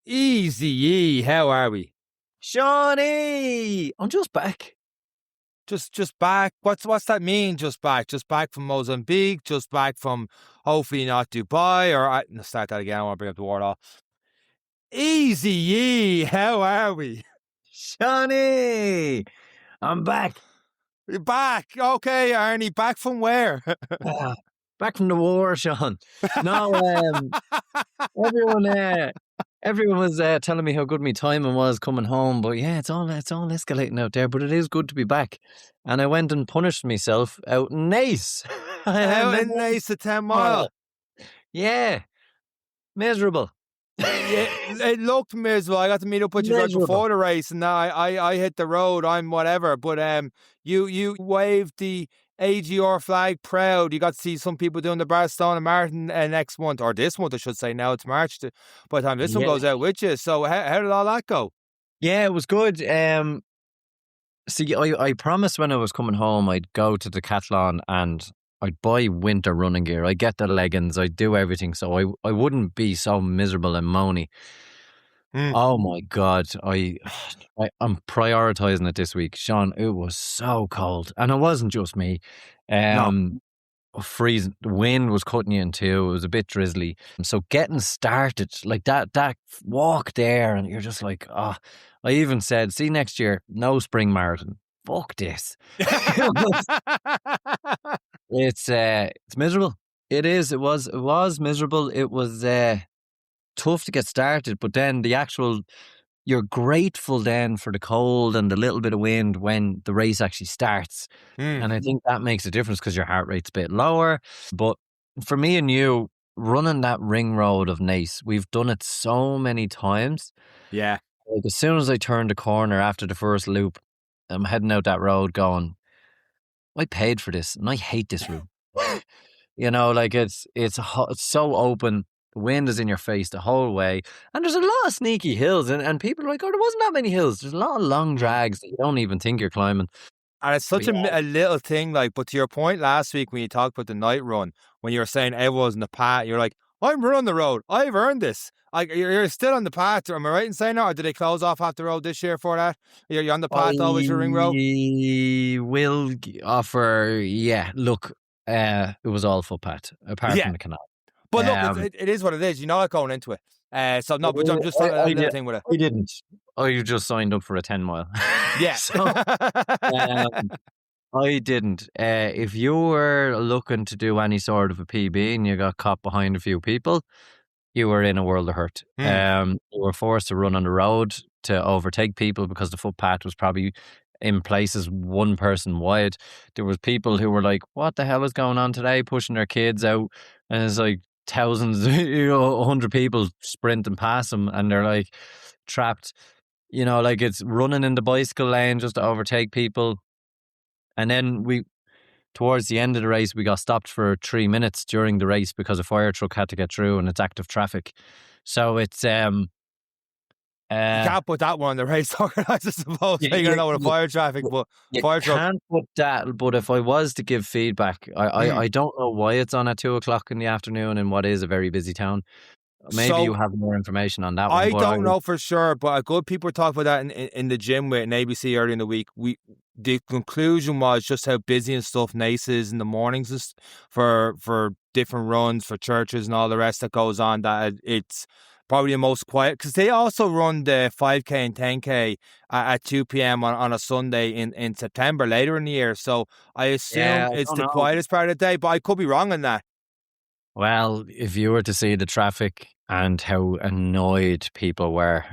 Easy, how are we? Shawnee, I'm just back. Just back. What's that mean? Just back? Just back from Mozambique? Just back from hopefully not Dubai? Or no, start that again. I want to bring up the word all. Easy, how are we? Shawnee, I'm back. You're back. Okay, Arnie. Back from where? Back from the war, Sean. No, everyone was telling me how good my timing was coming home, but yeah, it's all escalating out there. But it is good to be back. And I went and punished myself out in Nice. Out in Nice at 10 Mile. Yeah, miserable. Yeah, it looked miserable. I got to meet up with you right before the race, and I hit the road. I'm whatever, but you waved the AGR flag proud. You got to see some people doing the Barcelona Marathon next month, or this month, I should say. Now it's March. By the time this one goes out with you, so how did all that go? Yeah, it was good. See, I promised when I was coming home I'd go to Decathlon and I'd buy winter running gear. I'd get the leggings. I'd do everything so I wouldn't be so miserable and moany. Oh my God. I'm prioritising it this week. Sean, it was so cold. And it wasn't just me. Freezing. The wind was cutting you in two. It was a bit drizzly. So getting started, like that walk there, and you're just like, oh. I even said, see, next year, no spring marathon. Fuck this. It's miserable. It is. It was miserable. It was tough to get started, but then you're grateful then for the cold and the little bit of wind when the race actually starts. And I think that makes a difference because your heart rate's a bit lower. But for me and you, running that ring road of Nice, we've done it so many times. Yeah. Like as soon as I turned the corner after the first loop, I'm heading out that road going, I paid for this and I hate this route. You know, like it's so open. The wind is in your face the whole way. And there's a lot of sneaky hills. And people are like, oh, there wasn't that many hills. There's a lot of long drags that you don't even think you're climbing. And it's such a little thing, like, but to your point last week when you talked about the night run, when you were saying everyone's in the path, you're like, I'm running the road. I've earned this. Like, you're still on the path. Am I right in saying that? Or did they close off half the road this year for that? You're on the path always for Ring Road? We will offer, look, it was all footpath, apart from the canal. But look, it is what it is. You know that going into it. So no, but I'm just talking a little thing with it. I didn't. You just signed up for a 10 mile. Yeah. So, I didn't. If you were looking to do any sort of a PB and you got caught behind a few people, you were in a world of hurt. You were forced to run on the road to overtake people because the footpath was probably in places one person wide. There was people who were like, what the hell is going on today? Pushing their kids out. And it's like thousands, 100 people sprinting past them and they're like trapped. You know, like it's running in the bicycle lane just to overtake people. And then towards the end of the race, we got stopped for 3 minutes during the race because a fire truck had to get through and it's active traffic. So it's you can't put that one on the race organizer, I suppose. You're going to know what a fire traffic, but fire truck. You can't put that, but if I was to give feedback, I don't know why it's on at 2:00 in the afternoon in what is a very busy town. Maybe you have more information on that one. I don't know for sure, but good people were talking about that in the gym with an ABC earlier in the week. The conclusion was just how busy and stuff Nice is in the mornings for different runs, for churches and all the rest that goes on, that it's probably the most quiet, because they also run the 5K and 10K at 2 p.m. on a Sunday in September later in the year. So I assume it's the quietest part of the day, but I could be wrong on that. Well, if you were to see the traffic and how annoyed people were,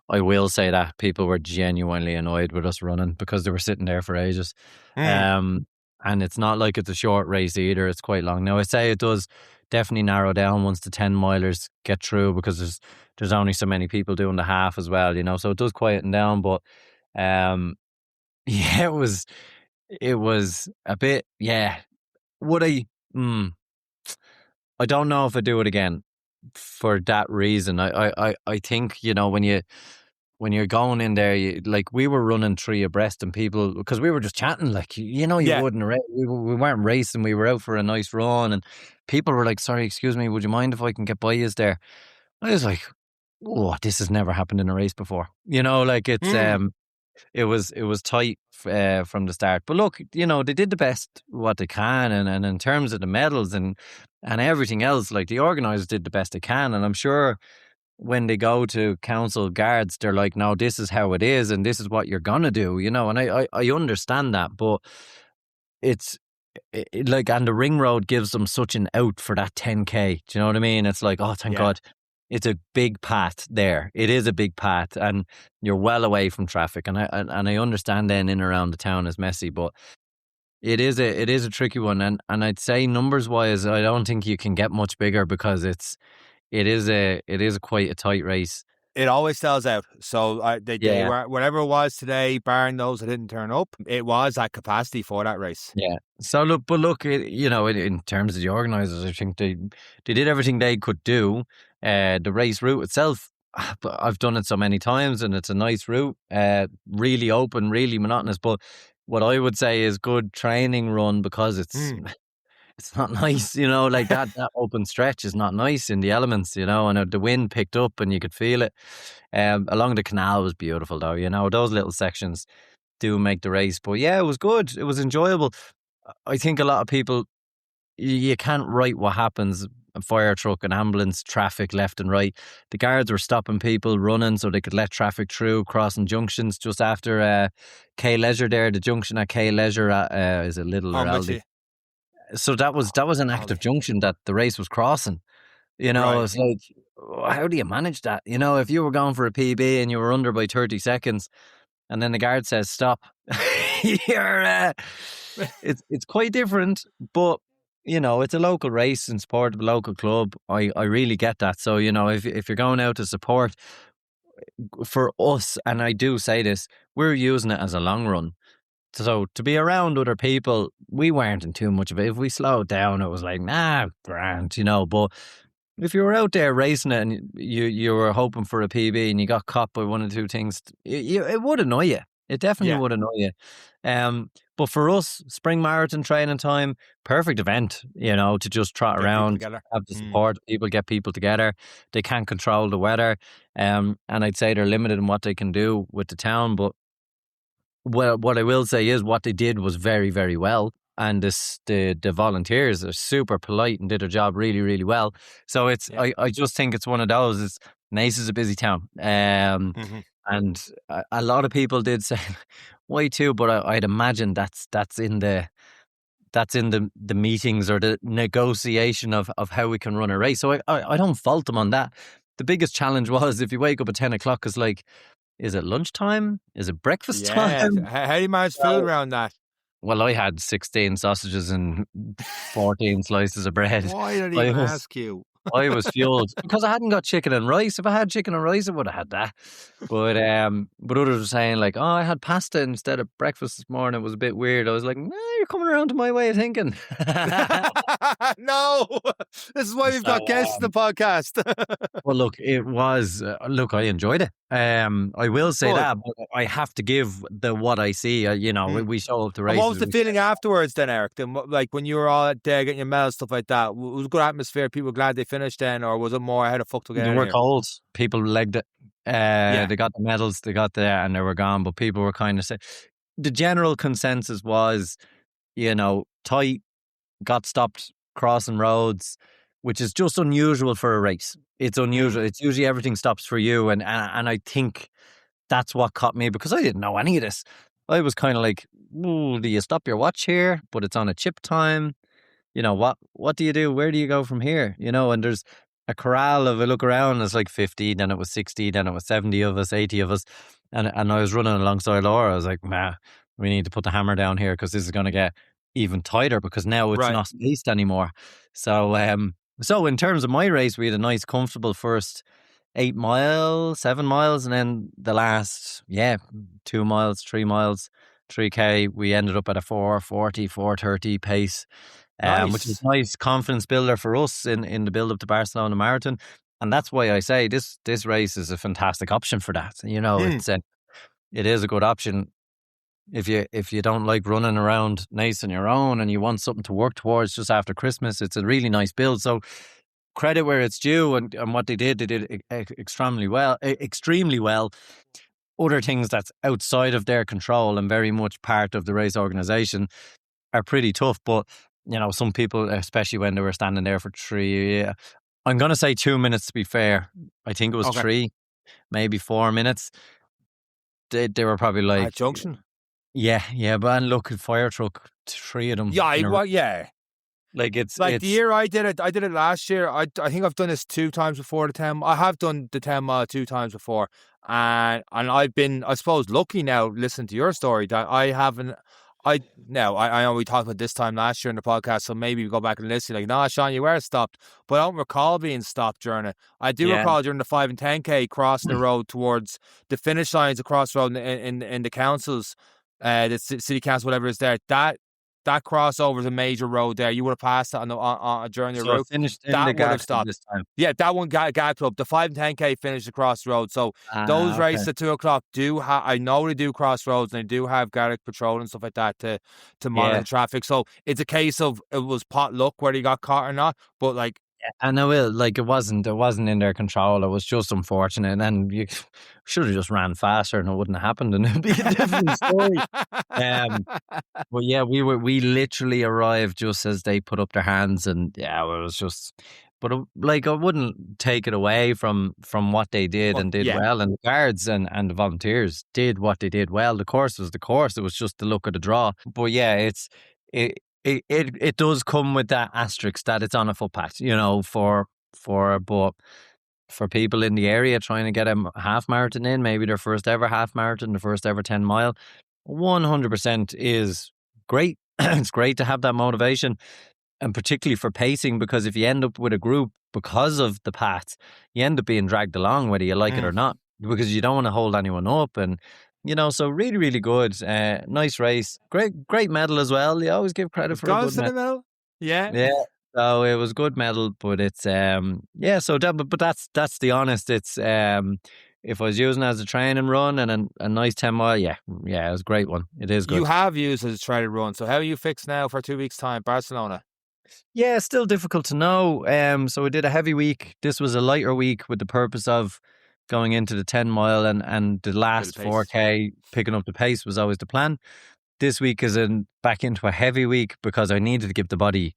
I will say that people were genuinely annoyed with us running because they were sitting there for ages. And it's not like it's a short race either. It's quite long. Now, I say it does definitely narrow down once the 10 milers get through because there's only so many people doing the half as well, you know, so it does quieten down. But it was a bit, would I don't know if I'd do it again for that reason. I think, you know, when you're going in there, like we were running 3 abreast and people, because we were just chatting, like, you know, wouldn't we weren't racing, we were out for a nice run and people were like, sorry, excuse me, would you mind if I can get by you there? I was like, oh, this has never happened in a race before. Like it was tight from the start. But look, they did the best what they can, and in terms of the medals and everything else, like the organisers did the best they can, and I'm sure when they go to council guards, they're like, no, this is how it is, and this is what you're gonna do, and I understand that, but it's like, and the ring road gives them such an out for that 10K. Do you know what I mean? It's like, oh, thank Yeah. God. It's a big path there. It is a big path, and you're well away from traffic. And I understand then in and around the town is messy, but it is a tricky one. And I'd say numbers wise, I don't think you can get much bigger because it is quite a tight race. It always sells out. So they Yeah. were, whatever it was today, barring those that didn't turn up, it was at capacity for that race. Yeah. So look, in terms of the organisers, I think they did everything they could do. The race route itself, but I've done it so many times, and it's a nice route, really open, really monotonous. But what I would say is good training run, because it's not nice, like that open stretch is not nice in the elements, and the wind picked up and you could feel it. Along the canal was beautiful though, those little sections do make the race. But yeah, it was good. It was enjoyable. I think a lot of people, you can't write what happens. A fire truck, an ambulance, traffic left and right. The guards were stopping people running so they could let traffic through, crossing junctions just after K Leisure there, the junction at K Leisure is it Little or Aldi? So that was an active junction that the race was crossing. It's like, how do you manage that? If you were going for a PB and you were under by 30 seconds and then the guard says stop, you're it's quite different, but it's a local race in support of a local club. I really get that. So, if you're going out to support, for us, and I do say this, we're using it as a long run. So to be around other people, we weren't in too much of it. If we slowed down, it was like, nah, grand, But if you were out there racing it and you were hoping for a PB and you got caught by one or two things, it would annoy you. It definitely would annoy you. But for us, spring marathon training time, perfect event, to just trot around, have the support, get people together. They can't control the weather. And I'd say they're limited in what they can do with the town, but well, what I will say is what they did was very, very well. And the volunteers are super polite and did their job really, really well. So I just think it's one of those. Naas is a busy town. And a lot of people did say, why too? But I'd imagine that's in the meetings or the negotiation of how we can run a race. So I don't fault them on that. The biggest challenge was if you wake up at 10 o'clock, it's like, is it lunchtime? Is it breakfast time? How do you manage food around that? Well, I had 16 sausages and 14 slices of bread. Why did I even ask you? I was fueled because I hadn't got chicken and rice. If I had chicken and rice, I would have had that. But others were saying like, oh, I had pasta instead of breakfast this morning. It was a bit weird. I was like, nah, you're coming around to my way of thinking. No, this is why we've got guests in the podcast. Well, look, it was. Look, I enjoyed it. I will say that, but I have to give what I see. We show up to races. What was the feeling afterwards then, Eric? Then, like when you were all there getting your medals, stuff like that, was it a good atmosphere? People were glad they finished then, or was it more how the fuck to get? They were cold. People legged it. They got the medals, they got there, and they were gone. But people were kind of saying the general consensus was, tight, got stopped crossing roads, which is just unusual for a race. It's unusual. It's usually everything stops for you, and I think that's what caught me because I didn't know any of this. I was kind of like, ooh, do you stop your watch here? But it's on a chip time. What do you do? Where do you go from here? And there's a corral of a look around. It's like 50, then it was 60, then it was 70 of us, 80 of us. And I was running alongside Laura. I was like, nah, we need to put the hammer down here because this is going to get even tighter because now it's not spaced anymore. So in terms of my race, we had a nice, comfortable first 8 miles, 7 miles, and then the last, 2 miles, 3 miles, 3K, we ended up at a 4:40, 4:30 pace, which is a nice confidence builder for us in the build-up to Barcelona Marathon. And that's why I say this race is a fantastic option for that. It is a good option. If you don't like running around Naas on your own and you want something to work towards just after Christmas, it's a really nice build. So credit where it's due, and what they did extremely well. Extremely well. Other things that's outside of their control and very much part of the race organisation are pretty tough. But some people, especially when they were standing there for 3, I'm going to say 2 minutes to be fair. I think it was 3, maybe 4 minutes. They were probably like at junction. Yeah, but and look, fire truck, 3 of them. Yeah. Like it's the year I did it last year. I think I've done this 2 times before the 10. I have done the 10 mile 2 times before, and I've been, I suppose, lucky now. Listen to your story that I haven't. I know we talked about this time last year in the podcast, so maybe we go back and listen. Like, no, Sean, you were stopped, but I don't recall being stopped during it. I do recall during the 5 and 10K crossing the road towards the finish lines across the road in the councils, the city council, whatever is there. That crossover is a major road there. You would have passed that on during your route. Finished in that the would have stopped this time. Yeah, that one got up. The 5 and 10K finished across the road. So those races at 2 o'clock I know they do crossroads, and they do have Garrick patrol and stuff like that to monitor the traffic. So it's a case of it was pot luck whether you got caught or not. But like, and it wasn't in their control. It was just unfortunate, and you should have just ran faster, and it wouldn't have happened, and it'd be a different story. But yeah, we literally arrived just as they put up their hands, and it was just. But I wouldn't take it away from what they did and did well, and the guards and the volunteers did what they did well. The course was the course; it was just the luck of the draw. But yeah, it does come with that asterisk that it's on a footpath, but for people in the area trying to get a half marathon in, maybe their first ever half marathon, the first ever 10 mile, 100% is great. It's great to have that motivation, and particularly for pacing, because if you end up with a group because of the path, you end up being dragged along whether you like it or not, because you don't want to hold anyone up. And so really, really good. Nice race. Great medal as well. You always give credit for a good medal. Yeah. So it was good medal, but it's So but that's the honest. It's if I was using it as a training run and a nice 10 mile, it was a great one. It is good. You have used it as a training run. So how are you fixed now for 2 weeks' time, Barcelona? Yeah, still difficult to know. So we did a heavy week. This was a lighter week with the purpose of going into the 10 mile and the last 4K, picking up the pace was always the plan. This week is back into a heavy week because I needed to give the body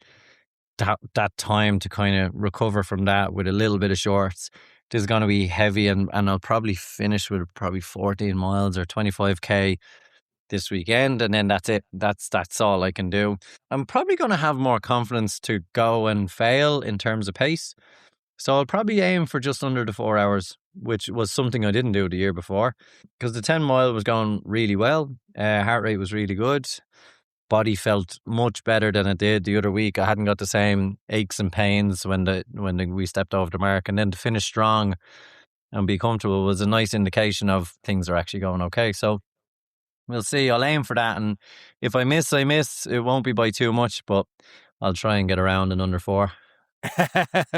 that time to kind of recover from that with a little bit of shorts. This is going to be heavy, and I'll probably finish with probably 14 miles or 25K this weekend, and then that's it. That's all I can do. I'm probably going to have more confidence to go and fail in terms of pace. So I'll probably aim for just under the 4 hours, which was something I didn't do the year before, because the 10 mile was going really well. Heart rate was really good. Body felt much better than it did the other week. I hadn't got the same aches and pains when we stepped over the mark, and then to finish strong and be comfortable was a nice indication of things are actually going okay. So we'll see. I'll aim for that, and if I miss, I miss. It won't be by too much, but I'll try and get around in under 4.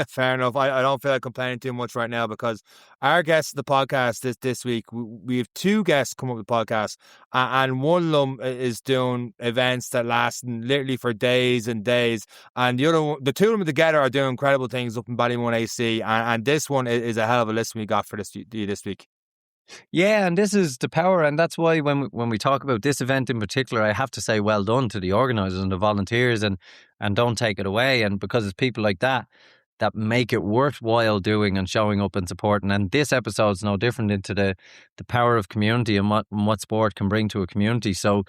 Fair enough. I don't feel like complaining too much right now, because our guests of the podcast this week, we have 2 guests come up with the podcast, and one of them is doing events that last literally for days and days, and the 2 of them together are doing incredible things up in Ballymun AC, and this one is a hell of a list we got for this week. Yeah, and this is the power, and that's why when we talk about this event in particular, I have to say well done to the organisers and the volunteers, and don't take it away. And because it's people like that make it worthwhile doing and showing up and supporting. And this episode's no different into the power of community and what sport can bring to a community. So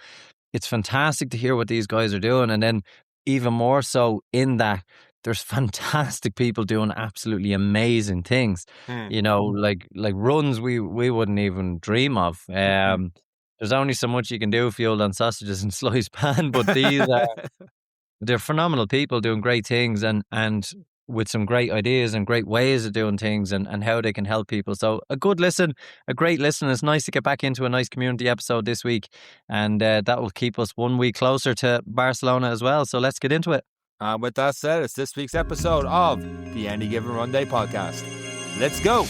it's fantastic to hear what these guys are doing, and then even more so in that there's fantastic people doing absolutely amazing things. Like runs we wouldn't even dream of. There's only so much you can do fueled on sausages and sliced pan, but these they're phenomenal people doing great things and with some great ideas and great ways of doing things and how they can help people. So a great listen. It's nice to get back into a nice community episode this week, and that will keep us 1 week closer to Barcelona as well. So let's get into it. And with that said, it's this week's episode of the Any Given Run Day podcast. Let's go.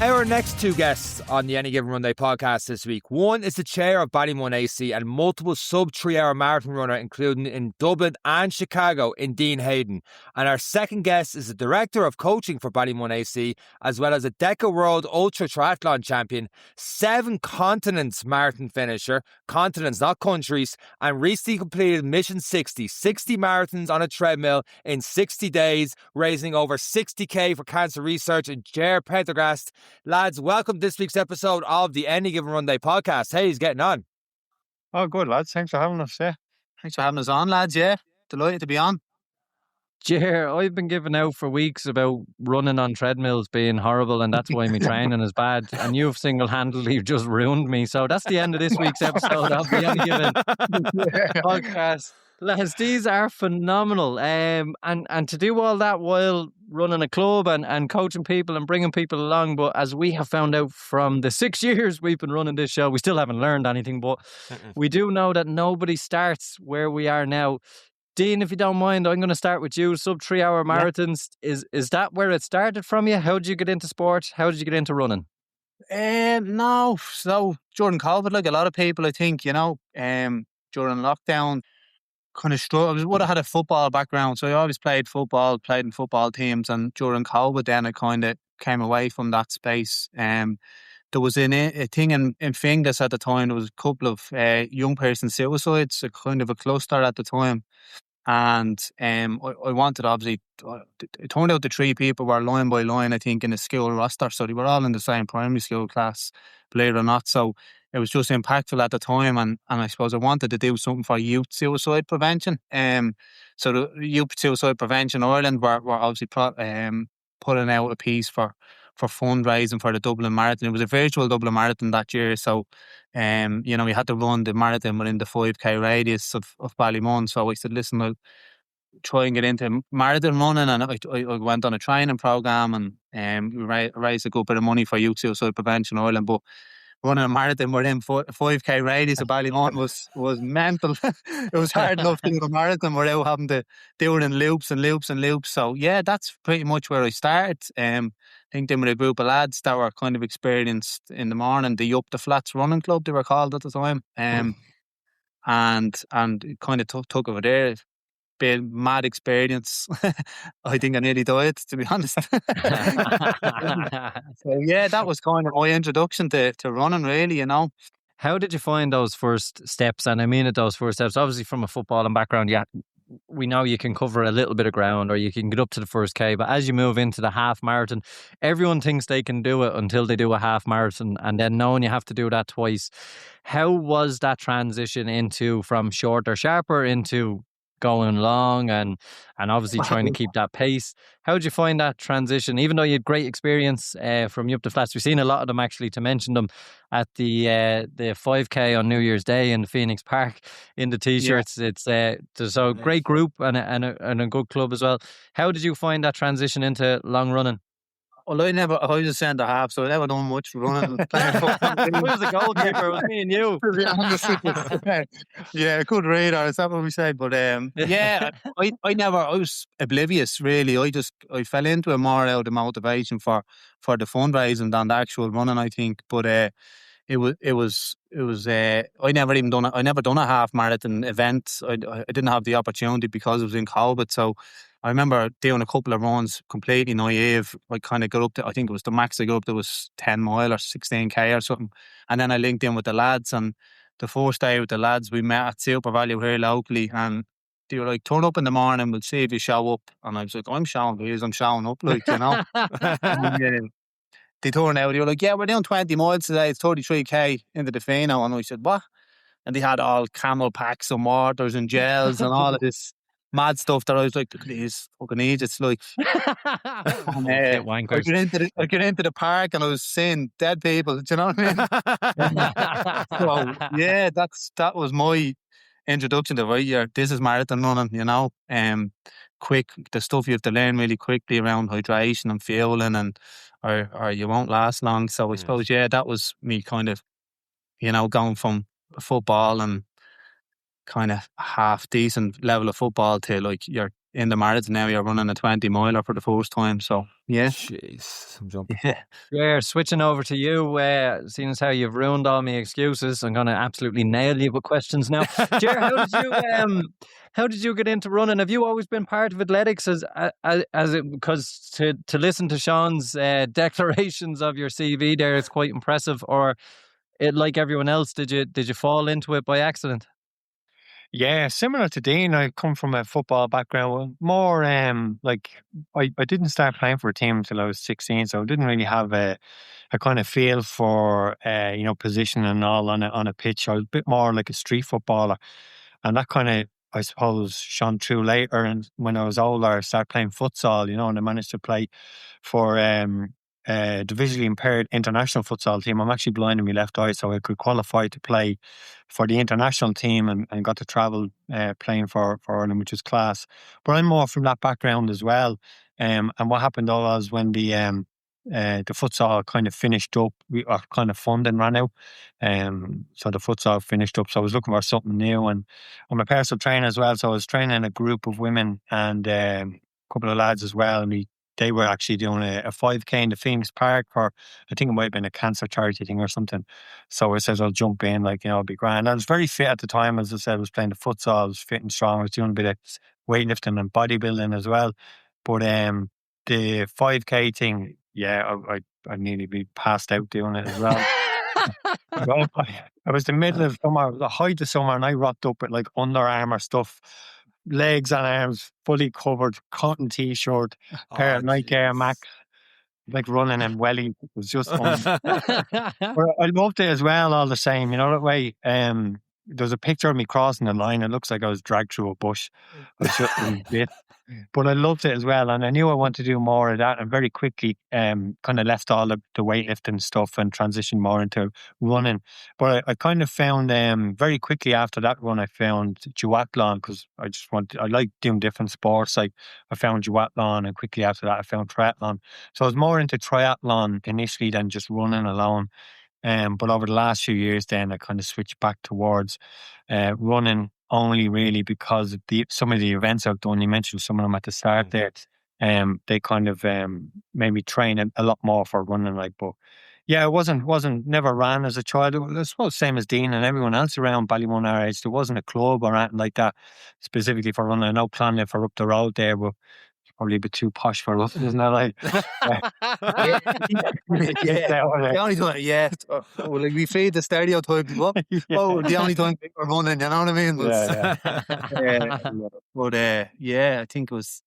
Our next two guests on the Any Given Run Day podcast this week. One is the chair of Ballymun AC and multiple sub-3-hour marathon runner, including in Dublin and Chicago, in Dean Hayden. And our second guest is the director of coaching for Ballymun AC, as well as a Deca World Ultra Triathlon champion, 7 continents marathon finisher, continents not countries, and recently completed Mission 60 marathons on a treadmill in 60 days, raising over 60k for cancer research in Ger, Prendergast. Lads, welcome to this week's episode of the Any Given Run Day podcast. Hey, he's getting on. Oh, good, lads. Thanks for having us, yeah. Thanks for having us on, lads, yeah. Delighted to be on. Ger, I've been giving out for weeks about running on treadmills being horrible and that's why my training is bad. And you've single-handedly just ruined me. So that's the end of this week's episode of the Any Given podcast. Lads, these are phenomenal. And to do all that while running a club and coaching people and bringing people along. But as we have found out from the 6 years we've been running this show, we still haven't learned anything. But we do know that nobody starts where we are now. Dean, if you don't mind, I'm going to start with you. Sub-3-hour marathons, is that where it started from you? How did you get into sport? How did you get into running? No, so during COVID, like a lot of people, I think, during lockdown, kind of struggled. I would have had a football background, so I always played in football teams, and during COVID then I kind of came away from that space. There was a thing in Finglas at the time. There was a couple of young person suicides, a kind of a cluster at the time. And I wanted, obviously, it turned out the 3 people were line by line, I think, in a school roster. So they were all in the same primary school class, believe it or not. So it was just impactful at the time. And I suppose I wanted to do something for youth suicide prevention. So the Youth Suicide Prevention Ireland were obviously putting out a piece for fundraising for the Dublin Marathon. It was a virtual Dublin Marathon that year. So, we had to run the marathon within the 5k radius of Ballymun. So I said, listen, I'll try and get into marathon running. And I went on a training programme and we raised a good bit of money for Youth Suicide Prevention Ireland. But running a marathon within 5k radius of Ballymun was mental. It was hard enough to do a marathon without having to do it in loops and loops and loops. So yeah, that's pretty much where I started. I think they were a group of lads that were kind of experienced in the morning. The Up the Flats Running Club, they were called at the time. And it kind of took over there. Been mad experience. I think I nearly died, to be honest. So yeah, that was kind of my introduction to running, really, How did you find those first steps? And I mean it, those first steps, obviously from a footballing background, yeah, we know you can cover a little bit of ground or you can get up to the first K, but as you move into the half marathon, everyone thinks they can do it until they do a half marathon, and then knowing you have to do that twice. How was that transition from shorter, sharper into going long and obviously trying to keep that pace? How did you find that transition? Even though you had great experience from Up the Flats, we've seen a lot of them, actually, to mention them, at the 5k on New Year's Day in Phoenix Park in the t-shirts. Yeah. It's there's a great group and a good club as well. How did you find that transition into long running? Well, I was a centre half, so I never done much running. Who was the goalkeeper? It was me and you. Yeah, good radar, is that what we said? But yeah, I was oblivious, really. I fell into it more out of motivation for the fundraising than the actual running, I think. But it was I never done a half marathon event. I didn't have the opportunity because it was in COVID. So I remember doing a couple of runs completely naive. I kind of got up to, I think it was the max I got up to was 10 mile or 16k or something. And then I linked in with the lads, and the first day with the lads we met at Super Value here locally, and they were like, turn up in the morning, we'll see if you show up. And I was like, I'm showing up, like, and, they turned out, they were like, yeah, we're doing 20 miles today, it's 33k into the Fino. And I said, what? And they had all camel packs and waters and gels and all of this mad stuff that I was like, look at these fucking idiots, like. And, I get into the park and I was seeing dead people, do you know what I mean? So yeah, that was my introduction to, right, yeah, this is marathon running, quick, the stuff you have to learn really quickly around hydration and fueling, and or you won't last long. So I suppose, yeah, that was me kind of, going from football and kind of half decent level of football to like you're in the marathon now, you're running a 20 miler for the first time. So, yeah. Jeez, I'm jumping. Yeah. Yeah, switching over to you, seeing as how you've ruined all my excuses, I'm going to absolutely nail you with questions now. Ger, how did you get into running? Have you always been part of athletics because to listen to Sean's declarations of your CV there, it's quite impressive, or like everyone else, did you fall into it by accident? Yeah, similar to Dean, I come from a football background. More like I didn't start playing for a team until I was 16, so I didn't really have a kind of feel for position and all on a pitch. I was a bit more like a street footballer, and that kind of, I suppose, shone through later. And when I was older, I started playing futsal, and I managed to play for the visually impaired international futsal team. I'm actually blind in my left eye, so I could qualify to play for the international team and got to travel playing for them, which was class. But I'm more from that background as well. And what happened though was when the futsal kind of finished up, our kind of funding ran out. So the futsal finished up. So I was looking for something new, and I'm a personal trainer as well. So I was training a group of women and a couple of lads as well. And they were actually doing a 5K in the Phoenix Park for, I think it might have been a cancer charity thing or something. So I said, I'll jump in, it'll be grand. I was very fit at the time. As I said, I was playing the futsal, I was fit and strong. I was doing a bit of weightlifting and bodybuilding as well. But the 5K thing, yeah, I nearly be passed out doing it as well. I was the middle of summer, the height of summer, and I rocked up with Under Armour stuff, legs and arms fully covered, cotton t-shirt, pair of Nike Air Max, running in welly. It was just But I loved it as well, all the same. That way. There's a picture of me crossing the line. It looks like I was dragged through a bush. I was just in bit. But I loved it as well, and I knew I wanted to do more of that, and very quickly kind of left all the weightlifting stuff and transitioned more into running. But I kind of found very quickly after that run, I found duathlon, because I like doing different sports. I found duathlon, and quickly after that I found triathlon. So I was more into triathlon initially than just running alone. But over the last few years then I kind of switched back towards running only really because of some of the events I've done. You mentioned some of them at the start there. They kind of made me train a lot more for running. But yeah, it never ran as a child. I suppose same as Dean and everyone else around Ballymun our age. There wasn't a club or anything like that specifically for running. I know Clonliffe are up the road there, but probably a bit too posh for us, isn't it? Yeah. The only time, yeah. We feed the stereotype. What? Yeah. Oh, the only time we're running, you know what I mean? But I think it was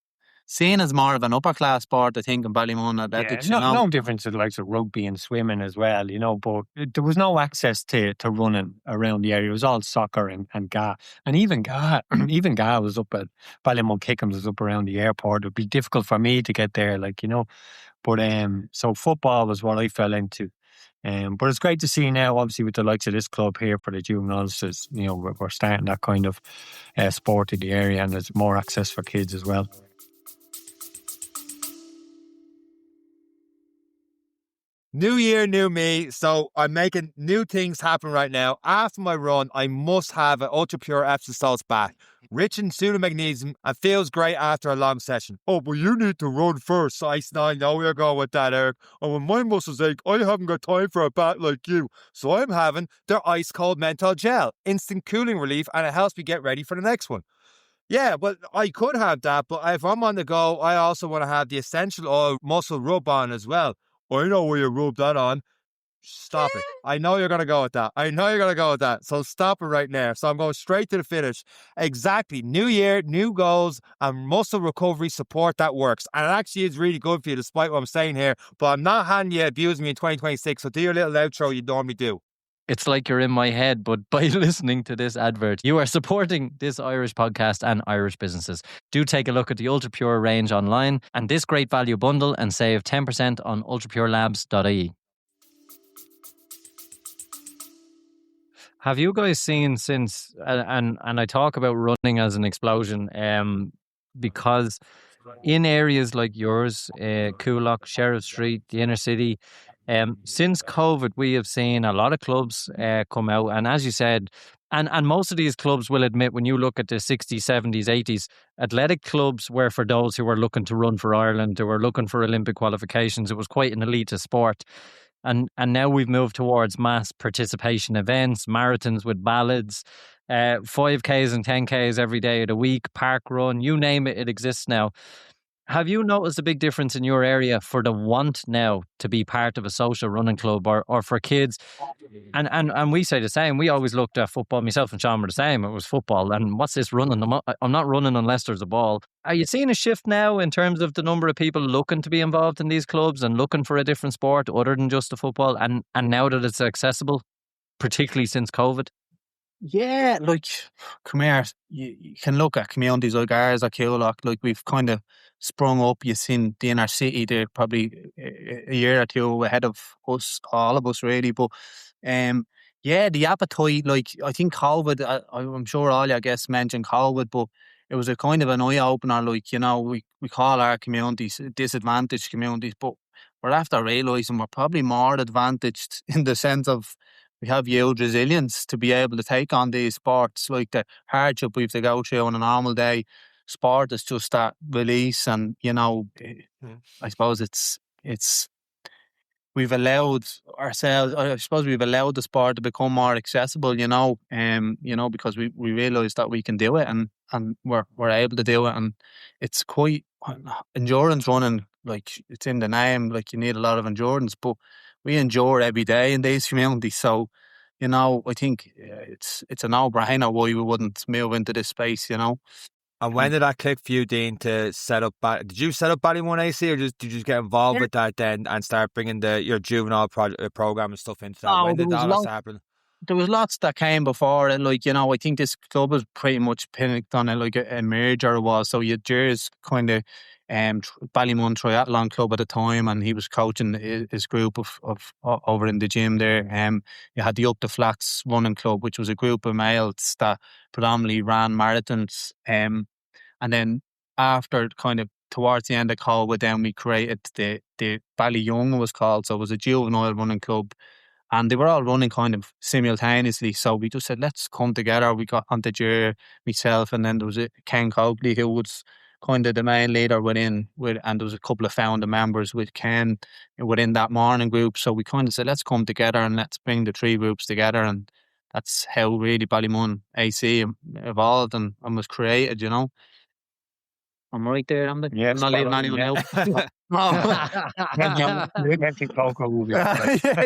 seen as more of an upper class sport, I think, in Ballymun athletics. No difference to the likes of rugby and swimming as well, but there was no access to running around the area. It was all soccer and GA. And even GA was up at Ballymun Kickham's, was up around the airport. It would be difficult for me to get there, But so football was what I fell into. But it's great to see now, obviously, with the likes of this club here for the juveniles, we're starting that kind of sport in the area, and there's more access for kids as well. New year, new me. So I'm making new things happen right now. After my run, I must have an ultra pure Epsom salts bath, rich in pseudomagnesium, and feels great after a long session. Oh, but you need to run first. So I know you're going with that, Eric. And when my muscles ache, I haven't got time for a bath like you. So I'm having their ice cold menthol gel, instant cooling relief, and it helps me get ready for the next one. Yeah, but I could have that, but if I'm on the go, I also want to have the essential oil muscle rub on as well. I know where you rub that on. Stop it. I know you're going to go with that. So stop it right now. So I'm going straight to the finish. Exactly. New year, new goals, and muscle recovery support that works. And it actually is really good for you, despite what I'm saying here. But I'm not having you abuse me in 2026. So do your little outro you normally do. It's like you're in my head, but by listening to this advert, you are supporting this Irish podcast and Irish businesses. Do take a look at the Ultra Pure range online and this great value bundle and save 10% on ultrapurelabs.ie. Have you guys seen since, and I talk about running as an explosion, because in areas like yours, Coolock, Sheriff Street, the inner city, since COVID, we have seen a lot of clubs come out. And as you said, And most of these clubs will admit, when you look at the 60s, 70s, 80s, athletic clubs were for those who were looking to run for Ireland, who were looking for Olympic qualifications. It was quite an elitist sport. And now we've moved towards mass participation events, marathons with ballads, 5Ks and 10Ks every day of the week, park run, you name it, it exists now. Have you noticed a big difference in your area for the want now to be part of a social running club, or for kids? And we say the same. We always looked at football. Myself and Sean were the same. It was football. And what's this running? I'm not running unless there's a ball. Are you seeing a shift now in terms of the number of people looking to be involved in these clubs and looking for a different sport other than just the football? And now that it's accessible, particularly since COVID? Yeah, like, come here, you can look at communities like ours at Coolock, like we've kind of sprung up. You've seen the inner city, they're probably a year or two ahead of us, all of us really. But yeah, the appetite, like, I think COVID, I'm sure all your guests mentioned COVID, but it was a kind of an eye-opener. Like, we call our communities disadvantaged communities, but we're after realising we're probably more advantaged in the sense of we have huge resilience to be able to take on these sports. Like the hardship we have to go through on a normal day, sport is just that release. And I suppose it's we've allowed ourselves, I suppose we've allowed the sport to become more accessible, because we realise that we can do it, and we're able to do it. And it's quite endurance running, like it's in the name, like you need a lot of endurance, but we endure every day in these communities. So, I think it's a no-brainer why we wouldn't move into this space, And when did that click for you, Dean, to set up? Did you set up Ballymun AC, or did you just get involved with that then and start bringing your juvenile program and stuff into that? No, when did that start happening? There was lots that came before it. Like, I think this club was pretty much pinned on it like a merger was. So you had Ger's kind of Ballymun Triathlon Club at the time, and he was coaching his group of over in the gym there. You had the Up the Flats Running Club, which was a group of males that predominantly ran marathons. And then after kind of towards the end of COVID, then we created the Ballyyoung, it was called. So it was a juvenile running club. And they were all running kind of simultaneously. So we just said, let's come together. We got onto Ger, myself, and then there was Ken Copley, who was kind of the main leader and there was a couple of founder members with Ken within that morning group. So we kind of said, let's come together and let's bring the three groups together. And that's how really Ballymun AC evolved and was created, I'm right there, I'm not leaving anyone out.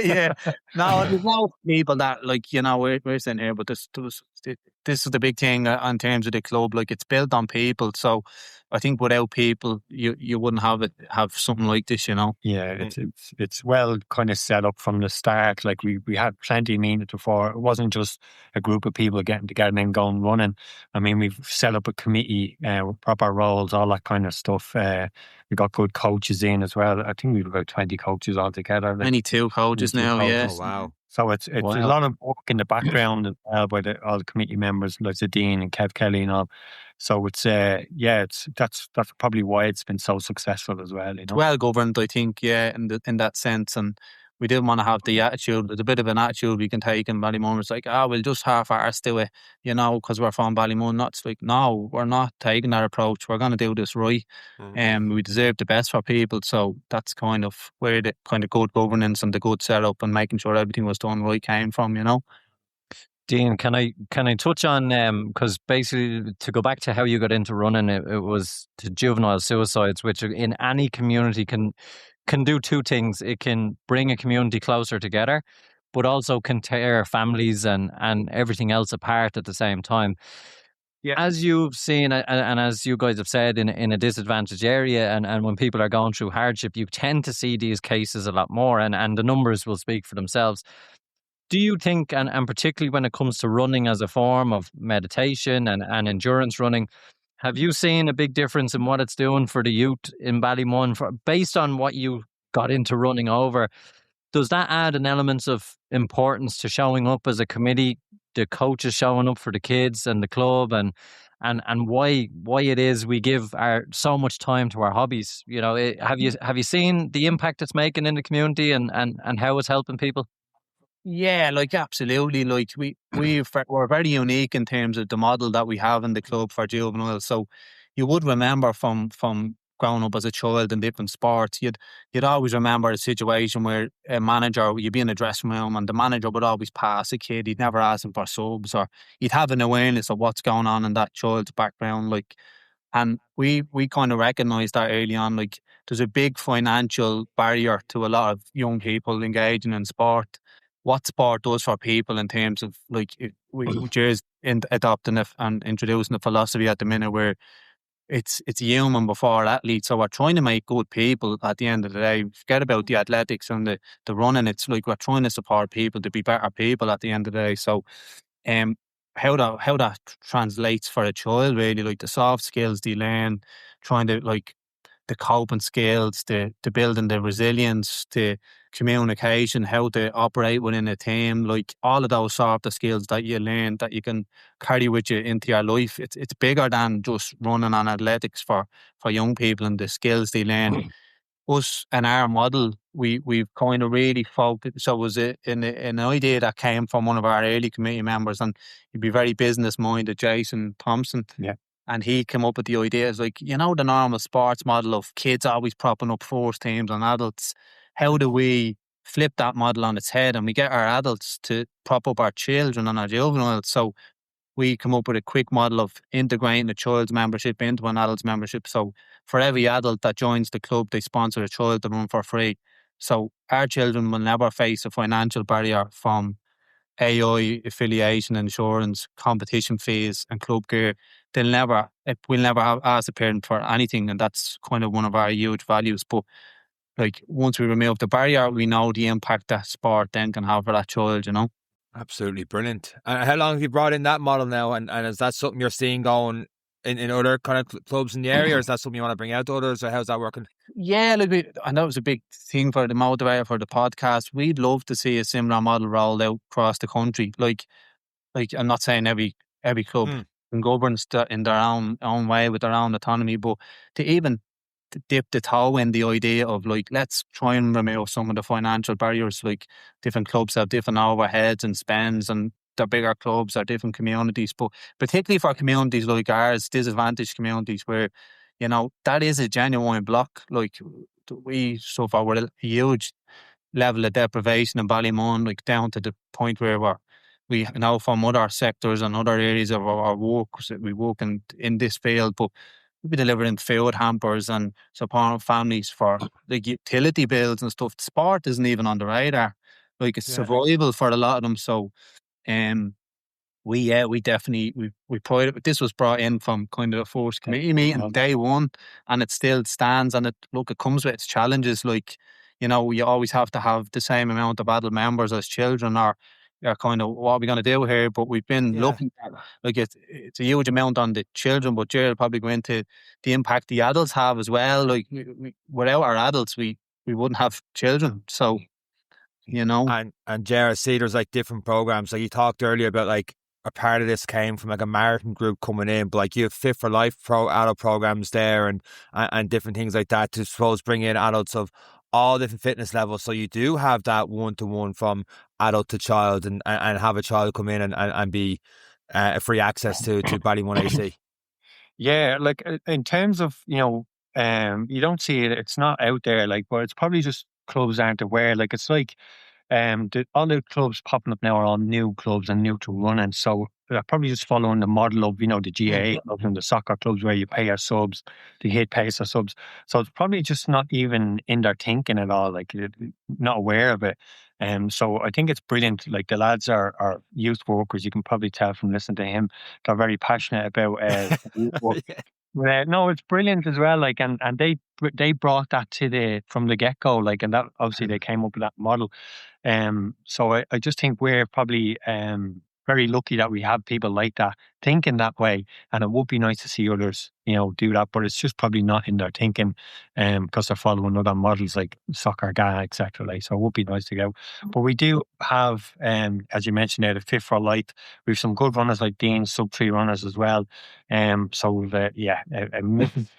Yeah. No, there's no people that, like, we're sitting here, but this is the big thing in terms of the club. Like, it's built on people. So I think without people, you wouldn't have something like this, Yeah, it's well kind of set up from the start. Like we had plenty of meetings before. It wasn't just a group of people getting together and going running. I mean, we've set up a committee with proper roles, all that kind of stuff. We got good coaches in as well. I think we've about 20 coaches altogether. 22 coaches now, yeah. Oh, wow. So it's a lot of work in the background as well by all the committee members, like the Dean and Kev Kelly and all. So it's that's probably why it's been so successful as well. It's well governed, I think, in that sense. And we didn't want to have the attitude. There's a bit of an attitude we can take in Ballymun. It's like, we'll just half-arse do it, because we're from Ballymun. Not like, no, we're not taking that approach. We're going to do this right. We deserve the best for people. So that's kind of where the kind of good governance and the good setup and making sure everything was done right came from, Dean, can I touch on, because basically to go back to how you got into running, it was to juvenile suicides, which in any community can do two things. It can bring a community closer together, but also can tear families and everything else apart at the same time. Yeah. As you've seen, and as you guys have said, in a disadvantaged area, and when people are going through hardship, you tend to see these cases a lot more, and the numbers will speak for themselves. Do you think, and particularly when it comes to running as a form of meditation and endurance running, have you seen a big difference in what it's doing for the youth in Ballymun, based on what you got into running over? Does that add an element of importance to showing up as a committee, the coaches showing up for the kids and the club, and why it is we give so much time to our hobbies? Have you seen the impact it's making in the community and how it's helping people? Yeah, like absolutely. Like we're very unique in terms of the model that we have in the club for juveniles. So you would remember from growing up as a child in different sports, you'd always remember a situation where a manager, you'd be in a dressing room and the manager would always pass a kid. He'd never ask him for subs, or he'd have an awareness of what's going on in that child's background. Like, and we kind of recognised that early on. Like, there's a big financial barrier to a lot of young people engaging in sport. What sport does for people in terms of like we just adopting it and introducing a philosophy at the minute where it's human before athletes. So we're trying to make good people at the end of the day. Forget about the athletics and the running. It's like we're trying to support people to be better people at the end of the day. So um, how that translates for a child, really, like the soft skills they learn, trying to like the coping skills, the building the resilience, the communication, how to operate within a team, like all of those sort of skills that you learn that you can carry with you into your life. It's bigger than just running on athletics for young people and the skills they learn. Us and our model, we've kind of really focused. So it was an idea that came from one of our early committee members, and he'd be very business minded, Jason Thompson. Yeah. And he came up with the idea, it's like, the normal sports model of kids always propping up first teams and adults. How do we flip that model on its head and we get our adults to prop up our children and our juveniles? So we come up with a quick model of integrating a child's membership into an adult's membership. So for every adult that joins the club, they sponsor a child to run for free. So our children will never face a financial barrier from AI, affiliation, insurance, competition fees, and club gear. We'll never have asked a parent for anything, and that's kind of one of our huge values. But like once we remove the barrier, we know the impact that sport then can have for that child. Absolutely brilliant. And how long have you brought in that model now? And is that something you're seeing going in other kind of clubs in the area, or is that something you want to bring out to others, or how's that working? Yeah, and that was a big thing for the motivator for the podcast. We'd love to see a similar model rolled out across the country. Like I'm not saying every club can govern in their own way with their own autonomy, but to even to dip the toe in the idea of like, let's try and remove some of the financial barriers. Like different clubs have different overheads and spends, and they're bigger clubs or different communities. But particularly for communities like ours, disadvantaged communities where, that is a genuine block. Like we suffer with a huge level of deprivation in Ballymun, like down to the point where we know from other sectors and other areas of our work, so we work in this field, but we'll be delivering food hampers and supporting families for like utility bills and stuff. Sport isn't even on the radar. Like it's survival for a lot of them. So we definitely we pride. This was brought in from kind of the first committee meeting day one, and it still stands. And it comes with its challenges. Like you always have to have the same amount of adult members as children, or kind of what are we going to do here? But we've been looking at like it's a huge amount on the children, but Gerald probably go into the impact the adults have as well. Like without our adults, we wouldn't have children. So And Jared, see, there's like different programs. Like you talked earlier about like a part of this came from like a marathon group coming in, but like you have Fit for Life adult programs there and different things like that to suppose bring in adults of all different fitness levels. So you do have that one-to-one from adult to child and have a child come in and be free access to Ballymun AC. Yeah, like in terms of, you don't see it, it's not out there, like, but it's probably just clubs aren't aware. Like, it's like, all the clubs popping up now are all new clubs and new to running. So they're probably just following the model of, the GAA clubs and the soccer clubs where you pay your subs, the hit pays your subs. So it's probably just not even in their thinking at all, like you're not aware of it. So I think it's brilliant. Like the lads are youth workers. You can probably tell from listening to him. They're very passionate about youth work. No, it's brilliant as well. Like, and they brought that from the get go. Like, and that obviously they came up with that model. So I just think we're probably very lucky that we have people like that thinking that way, and it would be nice to see others, do that. But it's just probably not in their thinking, because they're following other models like soccer, GA, etc. Like, so it would be nice to go. But we do have, as you mentioned there, the Fit for Life. We have some good runners like Dean, sub-3 runners as well. So we've a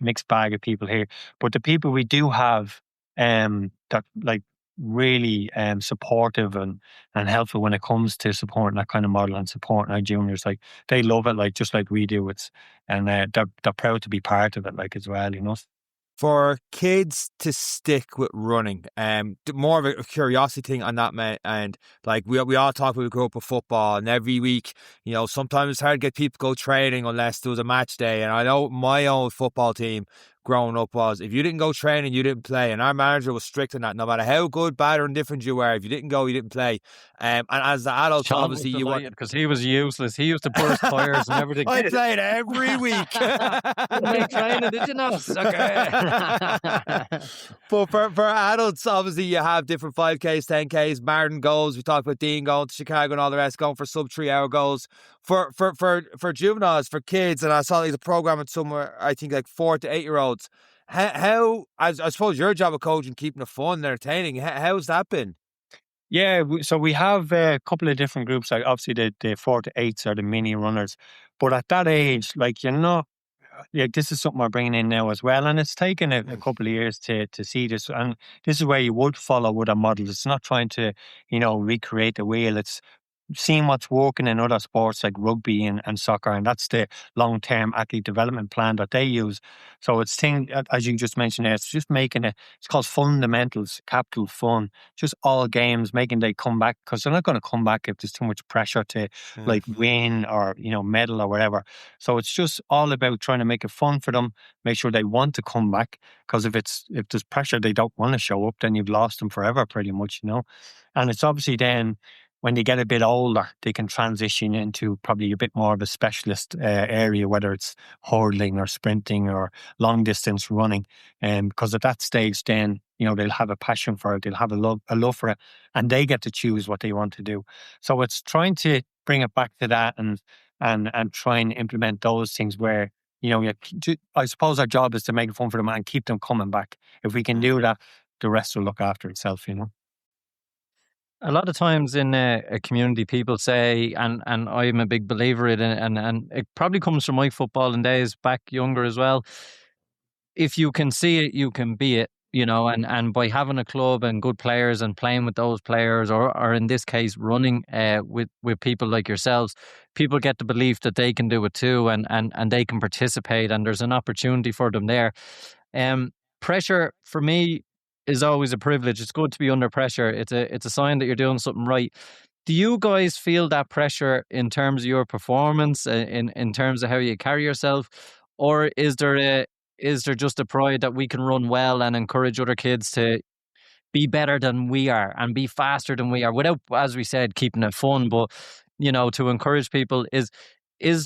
mixed bag of people here. But the people we do have, that like really supportive and helpful when it comes to supporting that kind of model and supporting our juniors. Like they love it, like just like we do. And they're proud to be part of it, like as well, you know. For kids to stick with running, more of a curiosity thing on that, man. And like we all talk, we grew up with football, and every week, you know, sometimes it's hard to get people to go training unless there was a match day. And I know my own football team growing up was, if you didn't go training, you didn't play. And our manager was strict on that. No matter how good, bad, or indifferent you were, if you didn't go, you didn't play. And as the adults, Sean obviously, was you were. because he was useless. He used to burst tires and everything. I played every week. Didn't make training, did you not? Okay. But for adults, obviously, you have different 5Ks, 10Ks, Martin goals. We talked about Dean going to Chicago and all the rest, going for sub 3 hour goals. For juveniles, for kids, and I saw there's a program at somewhere, I think like 4 to 8 year olds. How I suppose your job of coaching, keeping it fun and entertaining, how's that been? Yeah, so we have a couple of different groups. Like obviously the 4 to 8s are the mini runners, but at that age, like this is something we're bringing in now as well, and it's taken a couple of years to see this. And this is where you would follow with a model. It's not trying to recreate the wheel. It's seeing what's working in other sports like rugby and soccer, and that's the long-term athlete development plan that they use. So it's as you just mentioned there, it's just making it's called fundamentals, capital fun, just all games, making they come back, because they're not going to come back if there's too much pressure to like win or medal or whatever. So it's just all about trying to make it fun for them, make sure they want to come back, because if there's pressure, they don't want to show up, then you've lost them forever pretty much. And it's obviously then when they get a bit older, they can transition into probably a bit more of a specialist area, whether it's hurdling or sprinting or long distance running. Because at that stage, then they'll have a passion for it, they'll have a love for it, and they get to choose what they want to do. So it's trying to bring it back to that and try and implement those things where I suppose our job is to make it fun for them and keep them coming back. If we can do that, the rest will look after itself. A lot of times in a community, people say, and I'm a big believer in it, and it probably comes from my footballing days back younger as well. If you can see it, you can be it, and by having a club and good players and playing with those players, or in this case, running with people like yourselves, people get the belief that they can do it too, and they can participate, and there's an opportunity for them there. Pressure for me is always a privilege. It's good to be under pressure. It's a sign that you're doing something right. Do you guys feel that pressure in terms of your performance, in terms of how you carry yourself, or is there just a pride that we can run well and encourage other kids to be better than we are and be faster than we are, without, as we said, keeping it fun, but to encourage people? Is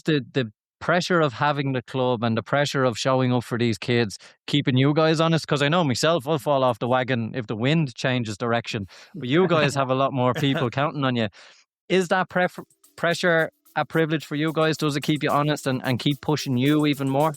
the pressure of having the club and the pressure of showing up for these kids keeping you guys honest? Because I know myself, I'll fall off the wagon if the wind changes direction, but you guys have a lot more people counting on you. Is that pressure a privilege for you guys? Does it keep you honest and keep pushing you even more?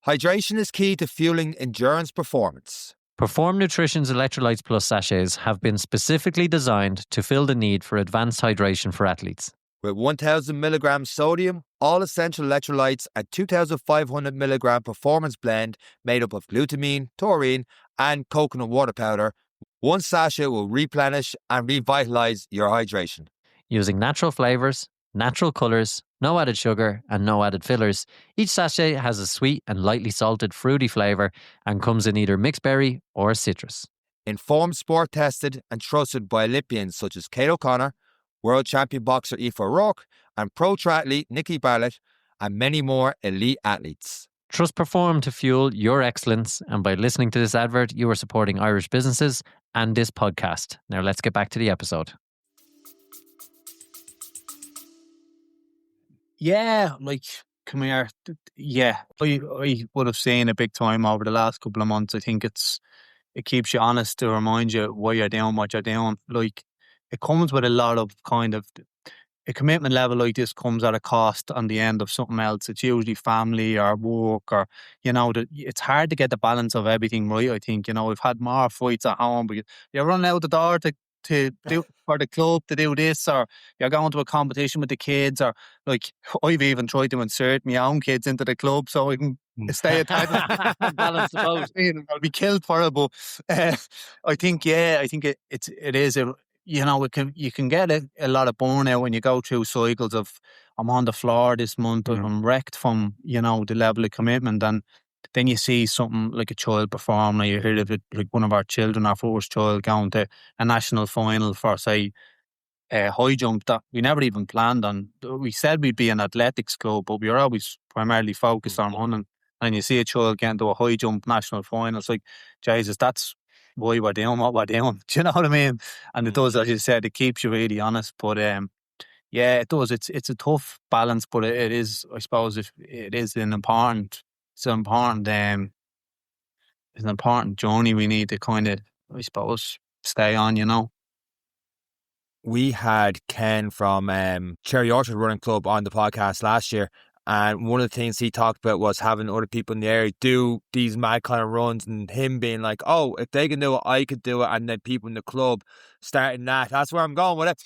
Hydration is key to fueling endurance performance. Perform Nutrition's Electrolytes Plus sachets have been specifically designed to fill the need for advanced hydration for athletes. With 1,000 milligrams sodium, all essential electrolytes, and 2,500 milligram performance blend made up of glutamine, taurine, and coconut water powder, one sachet will replenish and revitalize your hydration. Using natural flavors, natural colors, no added sugar, and no added fillers, each sachet has a sweet and lightly salted fruity flavor and comes in either mixed berry or citrus. Informed, sport tested and trusted by Olympians such as Kate O'Connor, world champion boxer Aoife O'Rourke, and pro triathlete Nikki Bartlett, and many more elite athletes. Trust Perform to fuel your excellence, and by listening to this advert, you are supporting Irish businesses and this podcast. Now let's get back to the episode. Yeah, like, come here. Yeah, I would have seen a big time over the last couple of months. I think it keeps you honest to remind you why you're doing what you're doing. Like, it comes with a lot of kind of a commitment level like this comes at a cost on the end of something else. It's usually family or work, or it's hard to get the balance of everything right. I think we've had more fights at home, but you're running out the door to to do for the club to do this, or you're going to a competition with the kids, or like I've even tried to insert my own kids into the club so I can stay attached. Balance the boat. I'll be killed for it, but I think it is a, you can get a lot of burnout when you go through cycles of I'm on the floor this month, I'm wrecked from the level of commitment, and then you see something like a child perform, or you hear of it, like one of our children, our first child, going to a national final for, say, high jump that we never even planned on. We said we'd be an athletics club, but we were always primarily focused on running. And you see a child getting to a high jump national final, it's like, Jesus, that's why we're doing what we're doing. Do you know what I mean? And it does, as you said, it keeps you really honest. But yeah, it does. It's a tough balance, but it is, I suppose, if it is an important journey we need to kind of, I suppose, stay on. We had Ken from Cherry Orchard Running Club on the podcast last year, and one of the things he talked about was having other people in the area do these mad kind of runs, and him being like, oh, if they can do it, I could do it, and then people in the club starting that. That's where I'm going with it.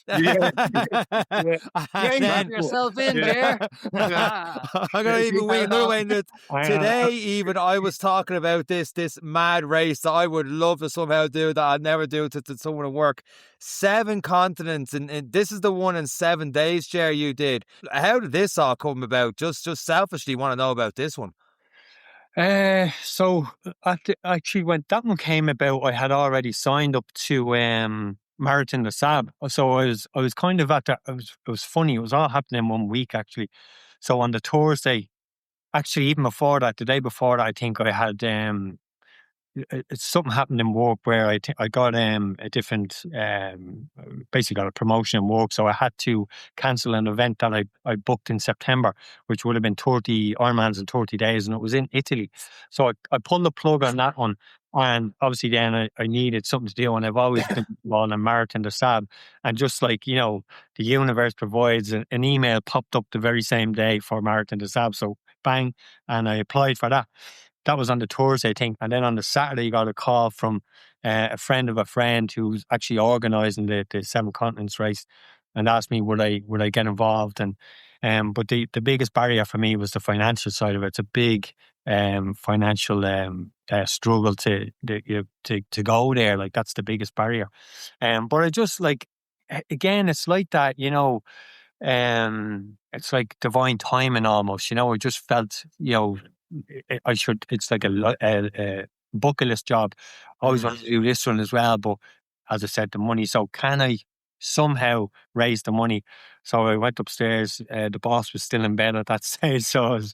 Drop yourself in, Ger. I'm going to even wing another way. Today, even, I was talking about this mad race that I would love to somehow do that I'd never do to someone at work. 7 continents, and this is the one in 7 days, Ger, you did. How did this all come about? Just selfishly want to know about this one. So actually, when that one came about, I had already signed up to Marathon des Sables. So I was kind of at that. It was funny. It was all happening in 1 week, actually. So on the Thursday, actually, even before that, the day before that, I think I had something happened in work where I got a different, basically got a promotion in work, so I had to cancel an event that I booked in September, which would have been 30 Ironmans in 30 days, and it was in Italy. So I pulled the plug on that one, and obviously then I needed something to do, and I've always been involved in Marathon des Sables, and just like, the universe provides, an email popped up the very same day for Marathon des Sables, so bang, and I applied for that. That was on the Thursday, I think. And then on the Saturday, I got a call from a friend of a friend who's actually organising the 7 continents race, and asked me would I get involved. And but the biggest barrier for me was the financial side of it. It's a big financial struggle to go there. Like, that's the biggest barrier. But I just, like, again, it's like that, it's like divine timing almost. I just felt, it's like a bucket list job. I always want to do this one as well, but as I said, the money. So can I somehow raise the money? So I went upstairs. The boss was still in bed at that stage, so I was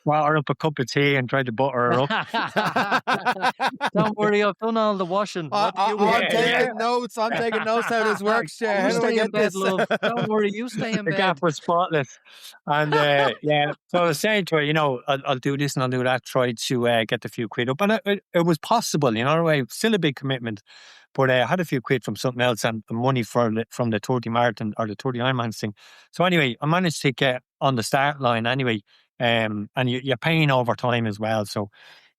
brought her up a cup of tea and tried to butter her up. Don't worry, I've done all the washing. I'm taking notes. I'm taking notes how this works, Ger. How do I get this? Love? Don't worry, you stay in The bed. gap was spotless. And so I was saying to her, I'll do this and I'll do that, try to get the few quid up. And it was possible, still a big commitment. But I had a few quid from something else and money from the 30 marathon or the 30 Ironmans thing. So anyway, I managed to get on the start line anyway. And you're paying over time as well. So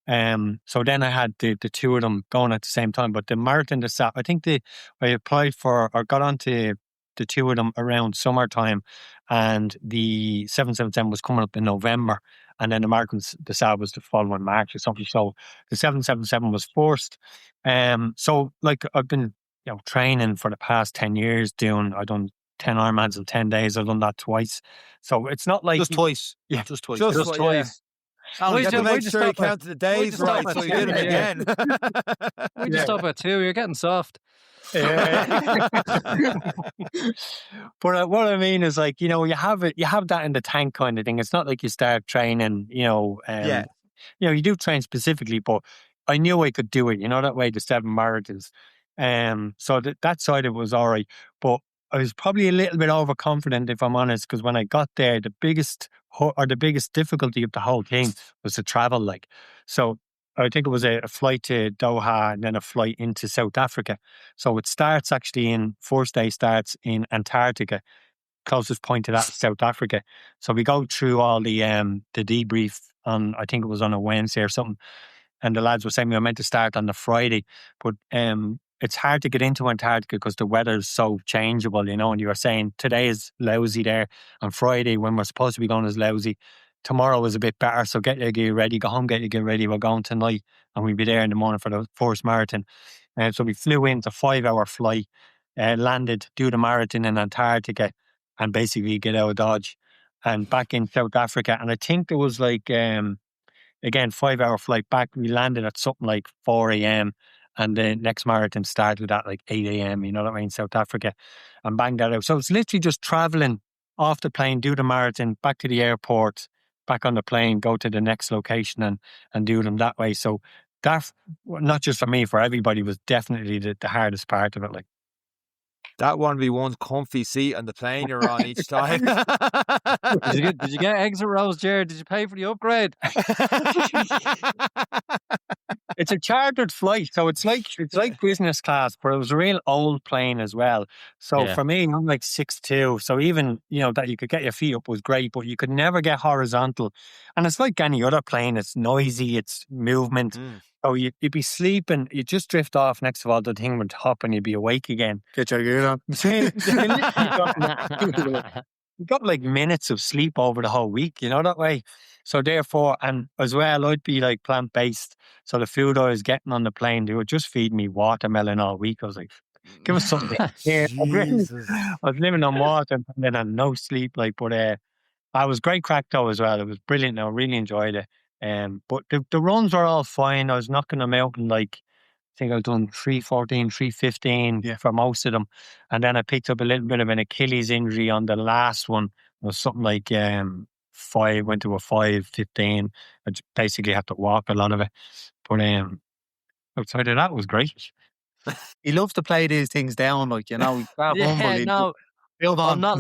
then I had the 2 of them going at the same time. But the Marathon des Sables, I think I applied for or got onto the 2 of them around summertime, and the 777 was coming up in November, and then the Marathon des Sables was the following March or something. So the 777 was first. So like, I've been training for the past 10 years. I've done 10 Ironmans in 10 days. I've done that twice. So it's not like just twice. Yeah, just twice. Just twice. Oh, You have to make sure you stop count the days right, so you did it again. We just stop at 2. You're getting soft. But what I mean is, like, you have that in the tank kind of thing. It's not like you start training, you do train specifically, but I knew I could do it, that way, the 7 marathons. So that side of it was all right. But I was probably a little bit overconfident, if I'm honest, because when I got there, the biggest difficulty of the whole thing was the travel. Like, so I think it was a flight to Doha and then a flight into South Africa. So it starts first day starts in Antarctica. Closest point to that is South Africa. So we go through all the debrief on, I think it was on a Wednesday or something. And the lads were saying we were meant to start on the Friday, but it's hard to get into Antarctica because the weather is so changeable, you know. And you were saying today is lousy there, and Friday when we're supposed to be going is lousy. Tomorrow is a bit better, so get your gear ready, go home, get your gear ready. We're going tonight, and we'll be there in the morning for the first marathon. And so we flew in, it's a 5-hour flight, landed, do the marathon in Antarctica, and basically get out of Dodge and back in South Africa. And I think there was like, again, 5-hour flight back. We landed at something like 4 a.m. and the next marathon started at like 8 a.m., you know what I mean, South Africa, and banged that out. So it's literally just traveling off the plane, do the marathon, back to the airport, back on the plane, go to the next location and do them that way. So that, not just for me, for everybody, was definitely the hardest part of it. Like, That one be one comfy seat on the plane you're on each time. Did you get exit rows, Jared? Did you pay for the upgrade? it's a chartered flight, so it's like business class, but it was a real old plane as well. So Yeah. for me, I'm like 6'2", so even, you know, that you could get your feet up was great, but you could never get horizontal. And it's like any other plane, it's noisy, it's movement. So you'd be sleeping, you just drift off, next of all the thing would hop and you'd be awake again. Get your gear on. You got like minutes of sleep over the whole week, you know, that way. So therefore, and as well, I'd be like plant-based. So the food I was getting on the plane, they would just feed me watermelon all week. I was like, give us something. Yeah, Jesus. I was living on water and then I had no sleep. Like, but I was great crack though as well. It was brilliant. I really enjoyed it. But the runs were all fine. I was knocking them out in like, I think I've done 3:14, 3:15 for most of them. And then I picked up a little bit of an Achilles injury on the last one. It was something like went to a 5:15. I just basically had to walk a lot of it. But outside of that, it was great. He loves to play these things down, like, you know, he's that Yeah, humble. no, Build on. I'm not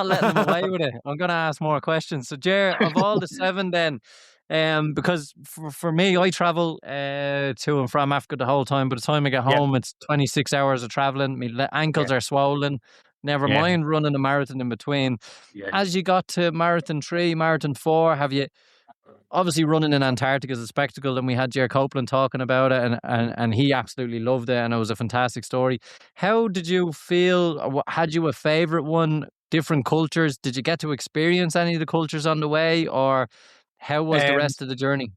letting him away with it. I'm going to ask more questions. So, Jer, of all the 7 then, because for me, I travel to and from Africa the whole time. By the time I get home, it's 26 hours of traveling. My ankles are swollen. Never mind running a marathon in between. Yeah. As you got to marathon 3, marathon 4, have you... Obviously, running in Antarctica is a spectacle, and we had Jer Copeland talking about it, and he absolutely loved it, and it was a fantastic story. How did you feel? Had you a favourite one? Different cultures? Did you get to experience any of the cultures on the way, or how was the rest of the journey?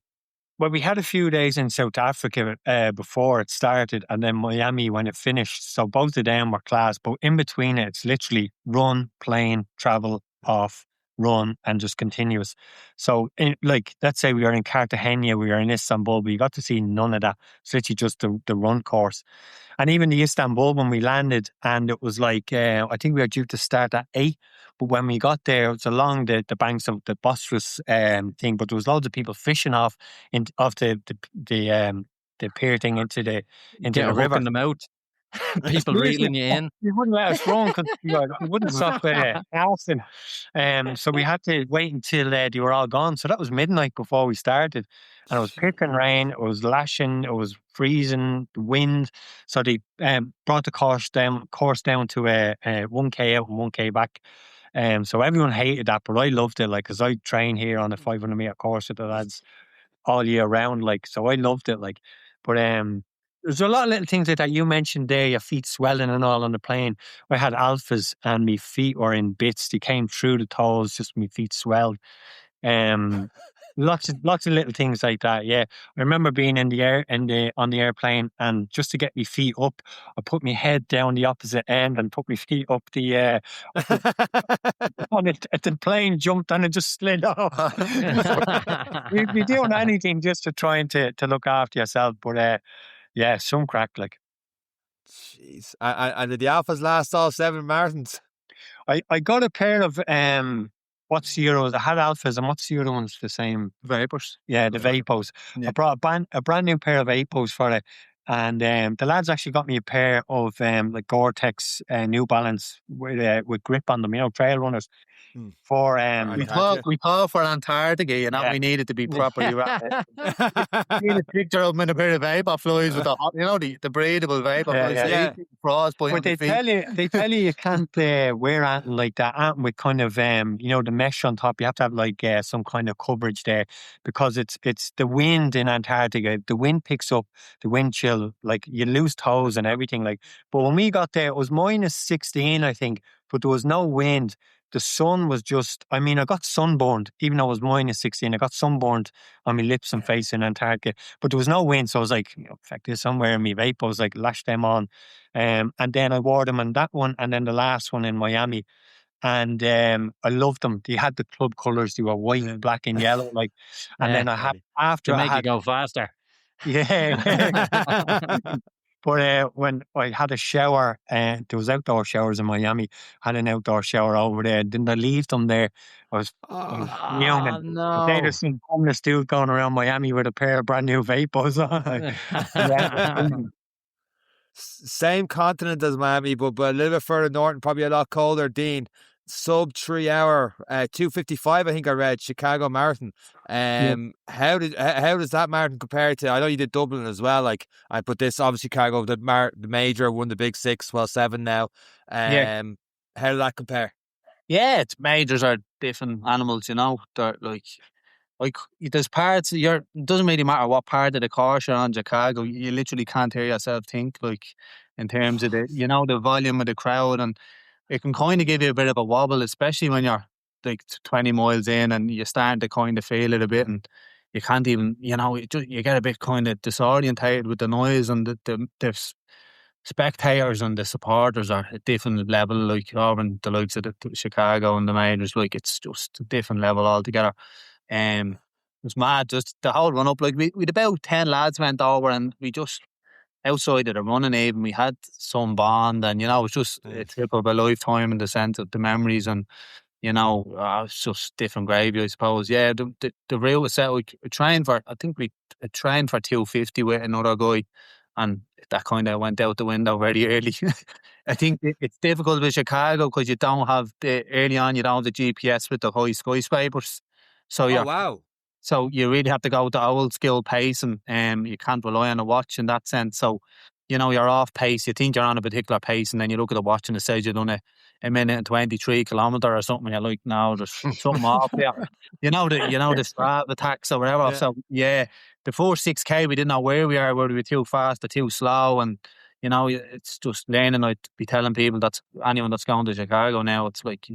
Well, we had a few days in South Africa before it started, and then Miami when it finished. So both of them were class, but in between it, it's literally run, plane, travel, off, run, and just continuous. So, like, let's say we were in Cartagena, we were in Istanbul, we got to see none of that. It's literally just the run course. And even the Istanbul, when we landed, and it was like, I think we were due to start at 8, but when we got there, it was along the banks of the Bosphorus thing, but there was loads of people fishing off the pier thing into the river. In the mouth. People reeling you in. You wouldn't let us run because you wouldn't stop asking. So we had to wait until they were all gone. So that was midnight before we started. And it was pissing rain, it was lashing, it was freezing, the wind. So they brought the course down to a 1K out and 1K back. So everyone hated that, but I loved it, like, because I train here on a 500 meter course with the lads all year round, like, so I loved it, like. But there's a lot of little things like that you mentioned there, your feet swelling and all on the plane. I had alphas and my feet were in bits. They came through the toes, just my feet swelled. Lots of little things like that. Yeah, I remember being in the air on the airplane, and just to get my feet up, I put my head down the opposite end and put my feet up the and the plane jumped and it just slid off. You'd be doing anything just to trying to look after yourself, but yeah, some crack, like. Jeez, and did the alphas last all 7 marathons? I got a pair of what's the Euros? I had alphas, and what's the other ones? The same Vapors. Yeah, the Vapos. Yeah. I brought a brand new pair of Vapos for it, and the lads actually got me a pair of like Gore-Tex New Balance with grip on them, you know, trail runners. For we thought for Antarctica, you know, we needed to be properly wrapped. Need a picture of them in a pair of vapor flies with the, you know, the breathable vapor flies. frostbite on But the feet. they tell you can't wear anything like that, anything with kind of the mesh on top. You have to have like some kind of coverage there because it's the wind in Antarctica. The wind picks up the wind chill, like you lose toes and everything. Like, but when we got there, it was -16, I think, but there was no wind. The sun was just, I mean, I got sunburned, even though it was -16. I got sunburned on my lips and face in Antarctica, but there was no wind. So I was like, fuck this, I'm wearing my vape. I was like, lash them on. And then I wore them on that one, and then the last one in Miami. And I loved them. They had the club colours. They were white, black, and yellow. Like, and then I had, after to I make you had, go faster. yeah. But when I had a shower, there was outdoor showers in Miami. Had an outdoor shower over there. Didn't I leave them there? I was fuming. But then there's some homeless dude going around Miami with a pair of brand new vapors on. Yeah. Same continent as Miami, but a little bit further north and probably a lot colder. Dean, sub 3 hour, 2:55. I think I read Chicago Marathon. How does that marathon compare to? I know you did Dublin as well. Like I put this obviously Chicago, the major, won the big six, well 7 now. Yeah. How did that compare? Yeah, it's majors are different animals, you know. They're like there's parts it doesn't really matter what part of the course you're on Chicago, you literally can't hear yourself think, like in terms of the volume of the crowd, and it can kind of give you a bit of a wobble, especially when you're like 20 miles in and you're starting to kind of feel it a bit, and you can't even, you get a bit kind of disorientated with the noise, and the spectators and the supporters are a different level, like over in the likes of the Chicago and the majors, like it's just a different level altogether. It was mad, just the whole run up. Like we'd about 10 lads went over, and we just outside of the running even we had some bond, and it's just a trip of a lifetime in the sense of the memories, and it's just different gravy, I suppose. Yeah, the real was set. We trained for, I think we trained for 250 with another guy, and that kind of went out the window very early. I think it's difficult with Chicago because you don't have early on, you don't have the GPS with the high skyscrapers. So wow. So you really have to go to old school pace, and you can't rely on a watch in that sense. So, you're off pace. You think you're on a particular pace, and then you look at the watch and it says you've done a minute and 23 kilometre or something. You're like, no, there's something off there. The Strava tax or whatever. Yeah. So yeah, the first 6K we didn't know where we are, whether we were too fast or too slow, and it's just learning. I'd be telling people that anyone that's going to Chicago now, it's like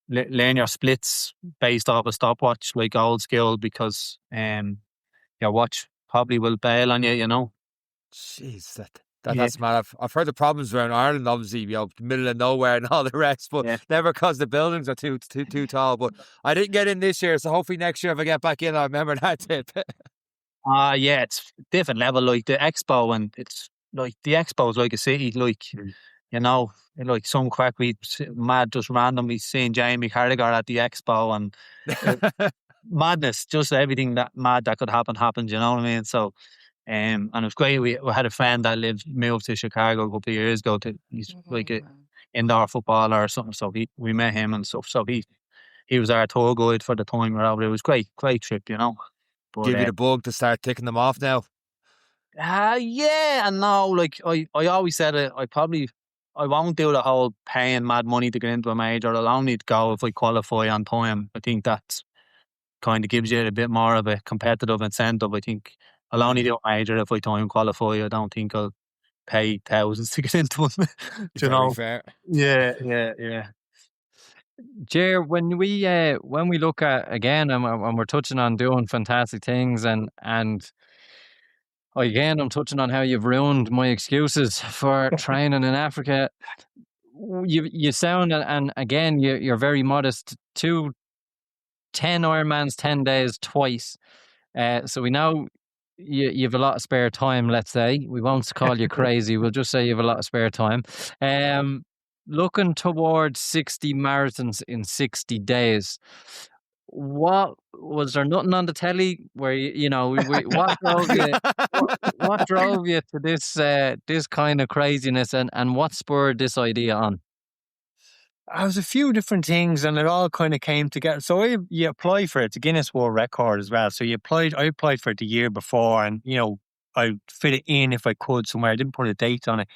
learn your splits based off a stopwatch, like old school, because your watch probably will bail on you. Jeez, that's mad. I've heard the problems around Ireland, obviously, middle of nowhere and all the rest, but never because the buildings are too tall. But I didn't get in this year, so hopefully next year if I get back in, I'll remember that tip. Yeah, it's different level, like the expo, and it's like the expo is like a city, like like some crack we mad just randomly seeing Jamie Carragher at the expo, and madness, just everything that mad that could happen happened. You know what I mean? So. And it was great. We had a friend that moved to Chicago a couple of years ago. He's like an indoor footballer or something. So we met him and stuff. So he was our tour guide for the time we're over. It was great trip, But, give you the bug to start ticking them off now. Yeah, and no, like I always said it. I won't do the whole paying mad money to get into a major. I'll only go if I qualify on time. I think that's kind of gives you a bit more of a competitive incentive. I think I'll only do a major if I time qualify. I don't think I'll pay thousands to get into them. Very fair. Yeah. Ger, when we look at again, and we're touching on doing fantastic things, and again, I'm touching on how you've ruined my excuses for training in Africa. You sound, and again, you're very modest. 10 Ironmans, 10 days, twice. So we know you have a lot of spare time, let's say. We won't call you crazy. We'll just say you have a lot of spare time. Looking towards 60 marathons in 60 days. What was there nothing on the telly where what drove you? What drove you to this kind of craziness, and what spurred this idea on? There was a few different things, and it all kind of came together. So you apply for it. It's a Guinness World Record as well. So I applied for it the year before, and I'd fit it in if I could somewhere. I didn't put a date on it.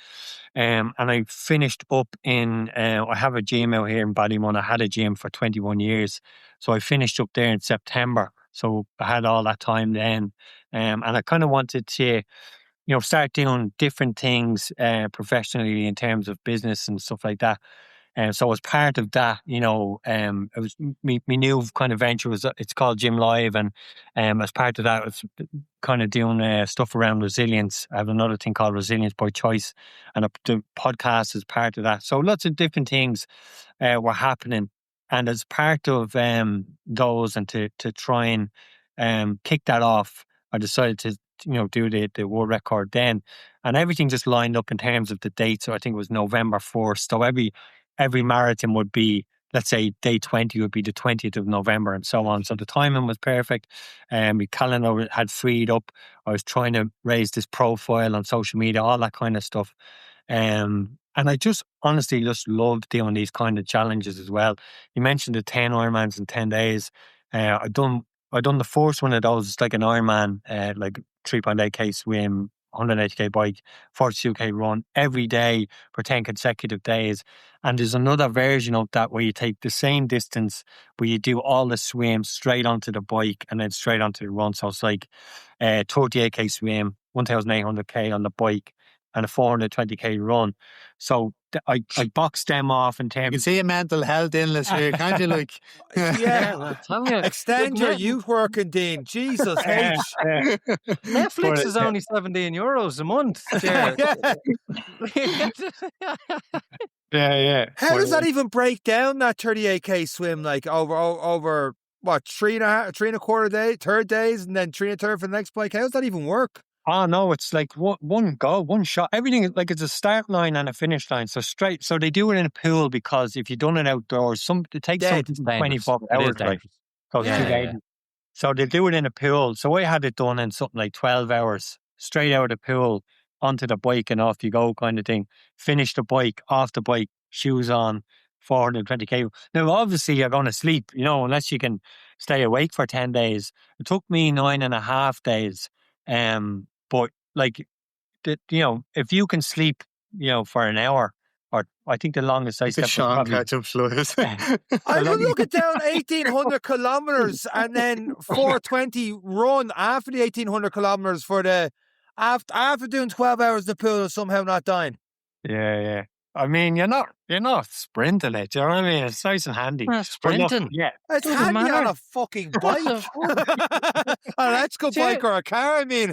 And I finished up in, I have a gym out here in Ballymun. I had a gym for 21 years. So I finished up there in September. So I had all that time then. And I kind of wanted to, start doing different things professionally in terms of business and stuff like that. And so as part of that, it was my new kind of venture it's called Gym Live, and as part of that, it's kind of doing stuff around resilience. I have another thing called Resilience by Choice, and the podcast is part of that. So lots of different things were happening, and as part of those, and to try and kick that off, I decided to do the world record then, and everything just lined up in terms of the date. So I think it was November 1st. So every marathon would be, let's say, day 20 would be the 20th of November and so on. So the timing was perfect. My calendar had freed up. I was trying to raise this profile on social media, all that kind of stuff. And I just honestly just loved doing these kind of challenges as well. You mentioned the 10 Ironmans in 10 days. I done the first one of those. It's like an Ironman, like 3.8K swim, 180K bike, 42K run every day for 10 consecutive days. And there's another version of that where you take the same distance, but you do all the swims straight onto the bike and then straight onto the run. So it's like 38K swim, 1,800K on the bike, and a 420K run. So I boxed them off in You terms. can see a mental health illness here, can't you? Like, Yeah, Tell you, extend your youth working, Dean. Jesus H. Netflix is only €17 a month. Ger. Yeah. How does that even break down, that 38K swim, like over what, 3.25 days, third days, and then 3.25 for the next bike? How does that even work? Oh no, it's like one go, one shot. Everything is like, it's a start line and a finish line. So straight. So they do it in a pool because if you've done it outdoors, it takes Dead. something 24 It is hours, right? dangerous. So it's Yeah, too yeah, dangerous. So they do it in a pool. So I had it done in something like 12 hours, straight out of the pool onto the bike and off you go, kind of thing. Finish the bike, off the bike, shoes on, 420K. Now, obviously, you're going to sleep, unless you can stay awake for 10 days. It took me 9.5 days. But like, if you can sleep, for an hour, or I think the longest I the slept was Sean probably. catch up fluid. I would look at down 1,800 kilometers and then 420 run after the 1,800 kilometers for the after doing 12 hours in the pool and somehow not dying. Yeah. I mean, you're not sprinting it. Do you know what I mean? It's nice and handy. Not sprinting. Yeah. It's Doesn't handy matter. on a fucking bike. An electrical bike or a car, I mean.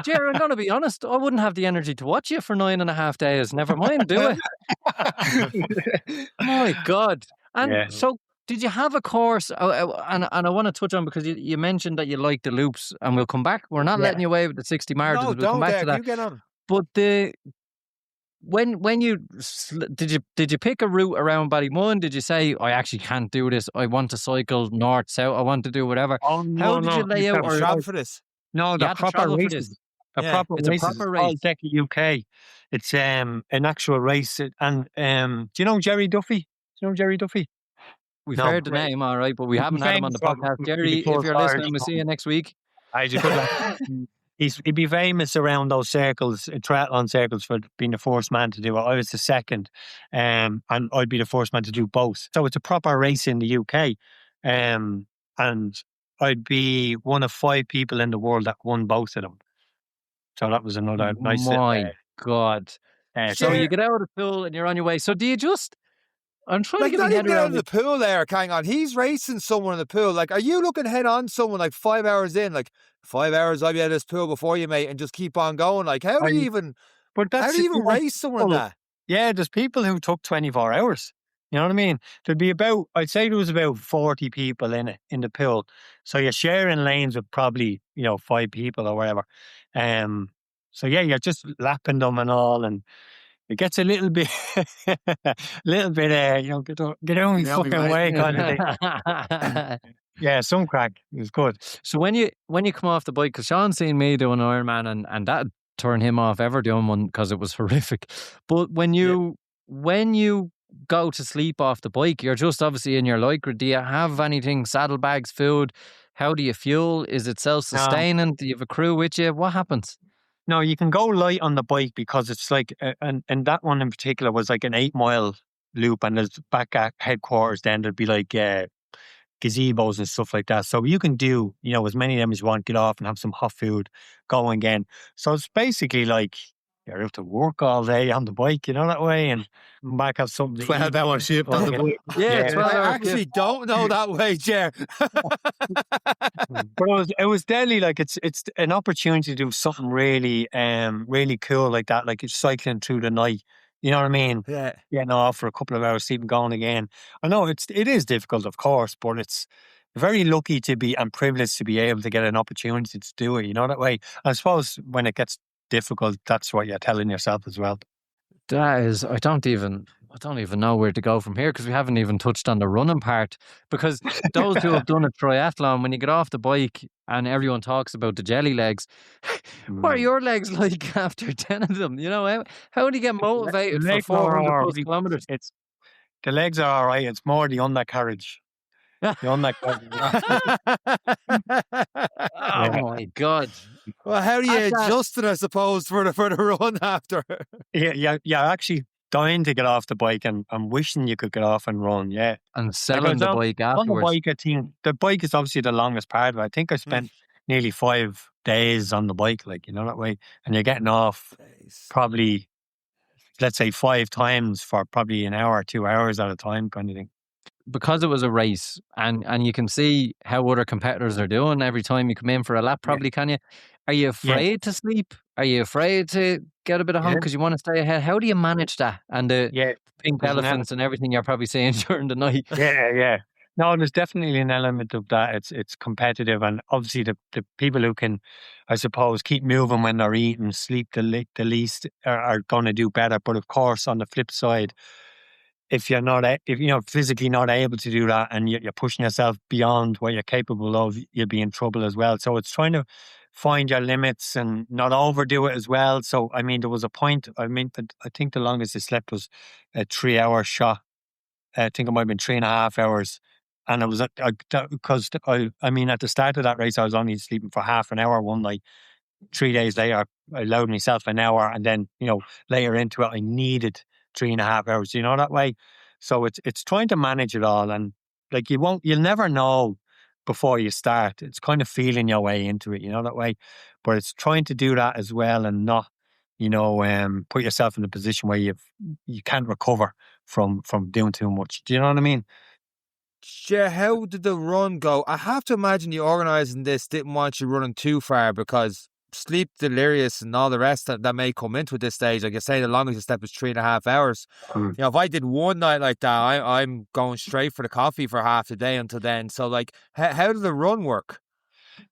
Ger, I'm going to be honest. I wouldn't have the energy to watch you for 9.5 days. Never mind, do it. My God. And Yeah. so, did you have a course? And I want to touch on, because you mentioned that you like the loops, and we'll come back. We're not letting you away with the 60 margins. No, we'll don't come back to that. you get on. But when you did you pick a route around Ballymun? Did you say, I actually can't do this, I want to cycle north, south, I want to do whatever? Oh, How did you lay out? Or shop for this? No, You the had to proper travel for races. this. It's a proper race. It's called Deca UK. It's an actual race. And do you know Jerry Duffy? Do you know Jerry Duffy? We've No, heard the great. name, all right, but we haven't had him on the famous podcast. from Jerry, the if you're Irish listening, we'll see you next week. He'd be famous around those circles, triathlon circles, for being the first man to do it. I was the second, and I'd be the first man to do both. So it's a proper race in the UK, and I'd be one of 5 people in the world that won both of them. So that was another nice. My God. So Ger- you get out of the pool and you're on your way. So do you just... I'm trying Like, to get not my even head get out around of the pool there, hang on. He's racing someone in the pool. Like, are you looking head on someone like 5 hours in? Like, 5 hours, I'll be out of this pool before you, mate, and just keep on going. Like, how do you even race someone in that? Yeah, there's people who took 24 hours. You know what I mean? I'd say there was about 40 people in it, in the pool. So you're sharing lanes with probably, 5 people or whatever. So yeah, you're just lapping them and all, and it gets a little bit, get out of my fucking way kind of thing. Yeah, some crack. It was good. So when you come off the bike, because Sean's seen me doing an Ironman, and that turned him off ever doing one because it was horrific. But when you go to sleep off the bike, you're just obviously in your lycra. Do you have anything, saddlebags, food? How do you fuel? Is it self-sustaining? Do you have a crew with you? What happens? No, you can go light on the bike because it's like, and that one in particular was like an 8 mile loop, and there's back at headquarters. Then there'd be like gazebos and stuff like that. So you can do, as many of them as you want, get off and have some hot food, go again. So it's basically like you're out to work all day on the bike, that way, and come back, have something to eat. 12-hour shift on the bike. Yeah, 12 I hours. actually don't know that way, Ger. But it was deadly. Like it's an opportunity to do something really really cool like that, like it's cycling through the night. You know what I mean? Yeah. Getting off for a couple of hours, sleeping, going again. I know it is difficult, of course, but it's very lucky to be and privileged to be able to get an opportunity to do it. That way. I suppose when it gets difficult, that's what you're telling yourself as well. That is, I don't even know where to go from here, because we haven't even touched on the running part. Because those who have done a triathlon, when you get off the bike and everyone talks about the jelly legs, what are your legs like after 10 of them? How do you get motivated for 400 plus kilometers? The legs are all right. It's more the undercarriage. The undercarriage. Oh my God. Well, how do you adjust it, I suppose, for the run after? Yeah, actually dying to get off the bike and wishing you could get off and run, yeah. And selling the bike afterwards. On the bike, I think the bike is obviously the longest part of it. I think I spent nearly 5 days on the bike, that way. And you're getting off probably, let's say, 5 times for probably an hour or 2 hours at a time, kind of thing. Because it was a race, and you can see how other competitors are doing every time you come in for a lap, probably, can you? Are you afraid to sleep? Are you afraid to get a bit of hunger because you want to stay ahead? How do you manage that? And the pink elephants and everything you're probably seeing during the night. Yeah. No, there's definitely an element of that. It's competitive, and obviously the people who can, I suppose, keep moving when they're eating, sleep the least are going to do better. But of course, on the flip side, if you're physically not able to do that and you're pushing yourself beyond what you're capable of, you'll be in trouble as well. So it's trying to find your limits and not overdo it as well. So, I mean, there was a point, I think the longest I slept was a 3-hour shot. I think it might have been 3.5 hours. And it was because I mean, at the start of that race, I was only sleeping for half an hour one night. 3 days later, I allowed myself an hour, and then, later into it, I needed 3.5 hours, that way. So it's trying to manage it all, and like you'll never know before you start. It's kind of feeling your way into it, that way. But it's trying to do that as well, and not, put yourself in a position where you can't recover from doing too much. Do you know what I mean? Yeah, how did the run go? I have to imagine the organising this didn't want you running too far, because sleep delirious and all the rest that may come into at this stage. Like I say, the longest step is 3.5 hours. If I did one night like that, I'm going straight for the coffee for half the day until then. So, like, how did the run work?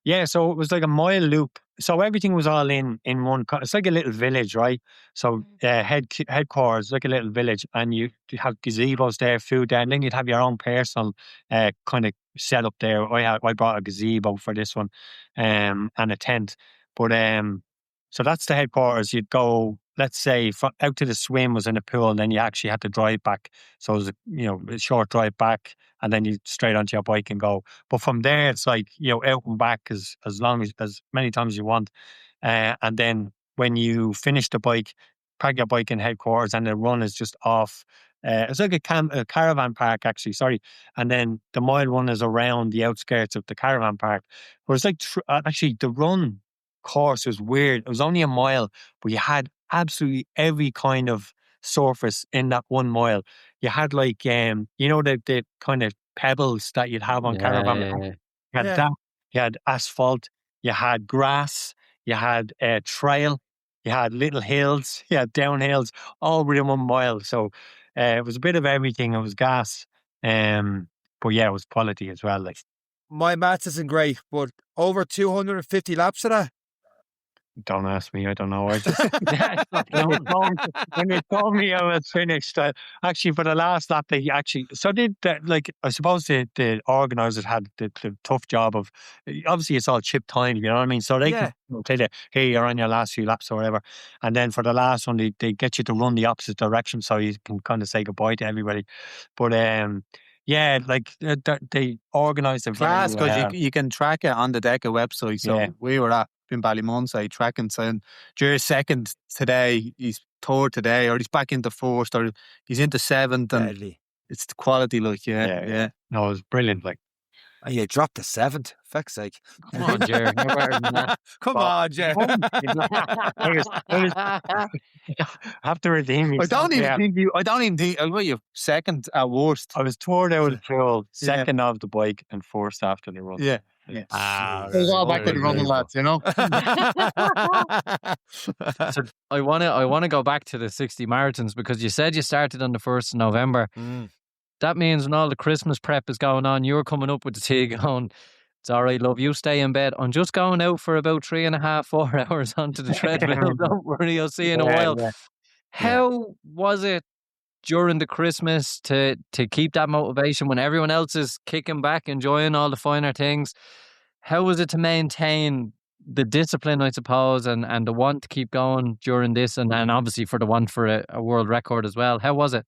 Yeah, so it was like a mile loop. So everything was all in one. It's like a little village, right? So headquarters, like a little village, and you have gazebos there, food there, and then you'd have your own personal kind of set up there. I brought a gazebo for this one, and a tent. But so that's the headquarters. You'd go, let's say, out to the swim was in a pool, and then you actually had to drive back. So it was a short drive back, and then you straight onto your bike and go. But from there, it's like out and back as many times as you want. And then when you finish the bike, park your bike in headquarters, and the run is just off. It's like a caravan park, actually. Sorry, and then the mile one is around the outskirts of the caravan park. But it's like actually the run course was weird. It was only a mile, but you had absolutely every kind of surface in that 1 mile. You had like the kind of pebbles that you'd have on caravan. You had that. You had asphalt. You had grass. You had trail. You had little hills. You had downhills, all within 1 mile. So it was a bit of everything. It was gas. But yeah, it was quality as well. Like, my maths isn't great, but over 250 laps of that. Don't ask me. I don't know. I just when they told me I was finished, actually for the last lap, they actually did that. Like, I suppose the organisers had the tough job of, obviously it's all chip time. You know what I mean? So they can tell you, hey, you're on your last few laps or whatever, and then for the last one, they get you to run the opposite direction so you can kind of say goodbye to everybody. But yeah, like they organised it class, because you can track it on the DECA website. So we were at in Ballymun, so tracking. So Ger's second today, he's third today, or he's back into first, or he's into seventh, and Deadly. it's the quality, like, yeah. No, it was brilliant. Like, And you dropped to seventh. Fuck's sake. Come on, Jer. You're better than that. Come Well, on, Jer. I have to redeem I don't myself. even think I'll put you second at worst. I was third out of the pool, second off the bike, and first after the run. Yeah. Ah, It's all back to the running, lads, you know. So I wanna go back to the 60 marathons, because you said you started on the 1st of November. That means when all the Christmas prep is going on, you're coming up with the tea going, it's all right, love, you stay in bed. I'm just going out for about 3.5, 4 hours onto the treadmill. Don't worry, I'll see you in a while. Yeah. How was it during the Christmas to keep that motivation when everyone else is kicking back, enjoying all the finer things? How was it to maintain the discipline, I suppose, and the want to keep going during this, and obviously for the want for a world record as well? How was it?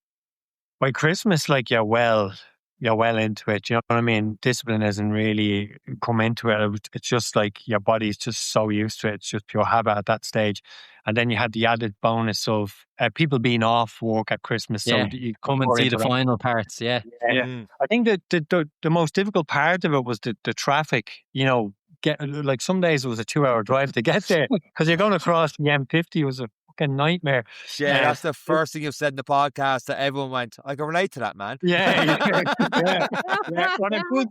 By Christmas, like, you're well into it. You know what I mean? Discipline hasn't really come into it. It's just like your body's just so used to it. It's just pure habit at that stage. And then you had the added bonus of people being off work at Christmas. Yeah, So you come and see the final parts. Yeah. I think that the most difficult part of it was the traffic. You know, like some days it was a 2-hour drive to get there because you're going across the M50. It was a fucking nightmare. Yeah, that's the first thing you've said in the podcast that everyone went, I can relate to that, man. Yeah. On a good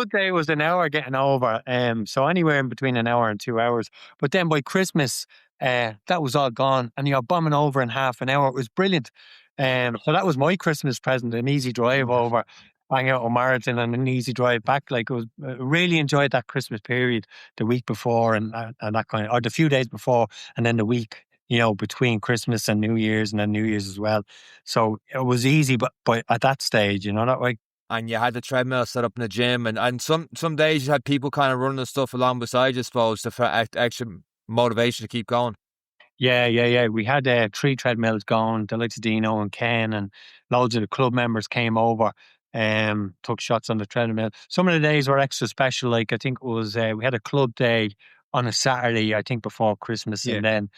day, it was an hour getting over. So anywhere in between an hour and 2 hours. But then by Christmas, that was all gone, and you're bombing over in half an hour. It was brilliant. So that was my Christmas present: an easy drive over, hang out a marathon, and an easy drive back. Like, it was really enjoyed that Christmas period, the week before, and that kind of, or the few days before, and then the week, between Christmas and New Year's, and then New Year's as well. So it was easy, but at that stage, that way. And you had the treadmill set up in the gym, and some days you had people kind of running the stuff along beside you, I suppose, for extra motivation to keep going. Yeah. We had 3 treadmills going. The likes of Dino and Ken and loads of the club members came over, took shots on the treadmill. Some of the days were extra special. Like, I think it was we had a club day on a Saturday, I think, before Christmas, and then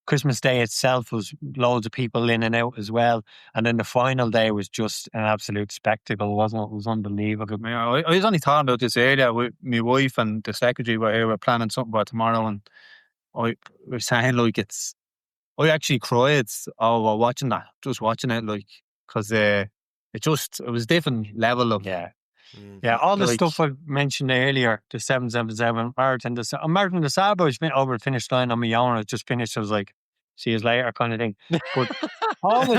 Christmas Day itself was loads of people in and out as well. And then the final day was just an absolute spectacle, wasn't it? It was unbelievable. I was only talking about this earlier with my wife and the secretary. We're planning something about tomorrow, and I was saying, like, I actually cried while watching that, just watching it, like, because it was a different level of all the stuff I mentioned earlier, the 777 marathon, the Marathon des Sables, I went over the finish line on my own. I just finished. I was like, see you later, kind of thing. But all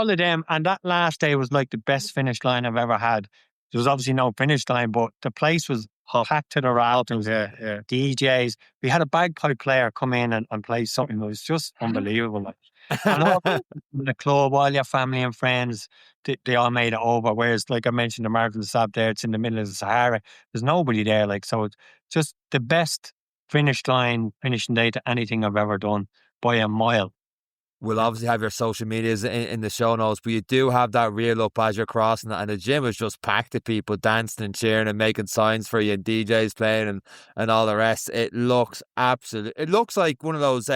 of them, and that last day was like the best finish line I've ever had. There was obviously no finish line, but the place was packed to the rafters. DJs. We had a bagpipe player come in and play something that was just unbelievable. Like, and all the club, all your family and friends, they all made it over. Whereas, like I mentioned, the Marathon des Sables there, it's in the middle of the Sahara. There's nobody there. Like, so it's just the best finishing day to anything I've ever done by a mile. We'll obviously have your social medias in the show notes, but you do have that reel up as you're crossing it, and the gym is just packed of people dancing and cheering and making signs for you, and DJs playing and all the rest. It looks like one of those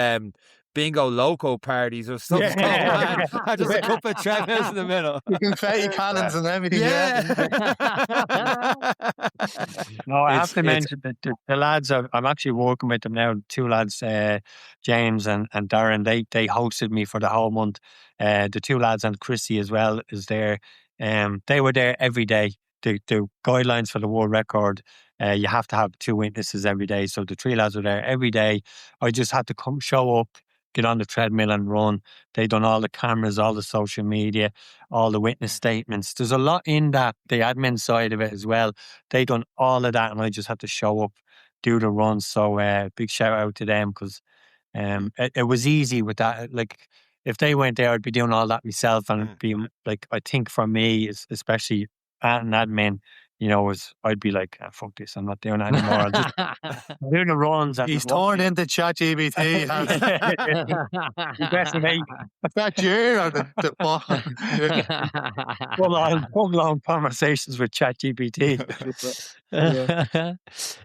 bingo loco parties or something. Just a couple of treadmills in the middle. You can confetti cannons and everything. No, I have to mention that the lads, I'm actually working with them now. 2 lads, James and Darren, they hosted me for the whole month. The 2 lads and Chrissy as well is there. They were there every day. The guidelines for the world record, you have to have 2 witnesses every day. So the 3 lads were there every day. I just had to come show up, get on the treadmill and run. They done all the cameras, all the social media, all the witness statements. There's a lot in that, the admin side of it as well. They done all of that, and I just had to show up, do the run. So big shout out to them, because it was easy with that. Like, if they went there, I'd be doing all that myself, and it'd be like, I think for me, especially at an admin, I'd be like, fuck this, I'm not doing it anymore. I'll just do the runs. And He's torn into ChatGPT. Investigate. That year or the Full long conversations with ChatGPT.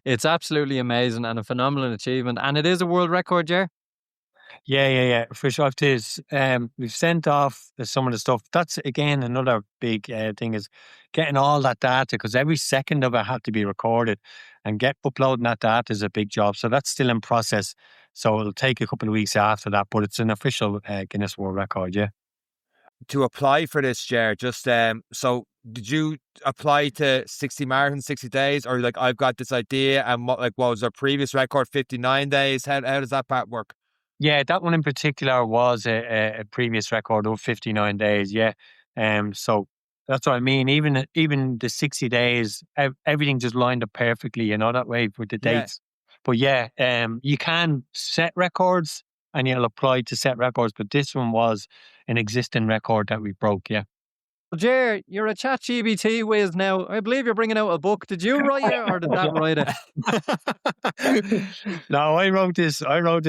It's absolutely amazing and a phenomenal achievement. And it is a world record, Ger? Yeah. For sure it is. We've sent off some of the stuff. That's, again, another big thing is getting all that data, because every second of it had to be recorded, and uploading that data is a big job. So that's still in process. So it'll take a couple of weeks after that, but it's an official Guinness World Record, yeah. To apply for this, Ger, just so did you apply to 60 marathons, 60 days, or like, I've got this idea, and what was our previous record, 59 days? How does that part work? Yeah, that one in particular was a previous record of 59 days. Yeah. So that's what I mean. Even the 60 days, everything just lined up perfectly, that way with the dates. But yeah, you can set records and you'll apply to set records, but this one was an existing record that we broke. Yeah. Well, Ger, you're a ChatGPT whiz now. I believe you're bringing out a book. Did you write it, or did that write it? No, I wrote this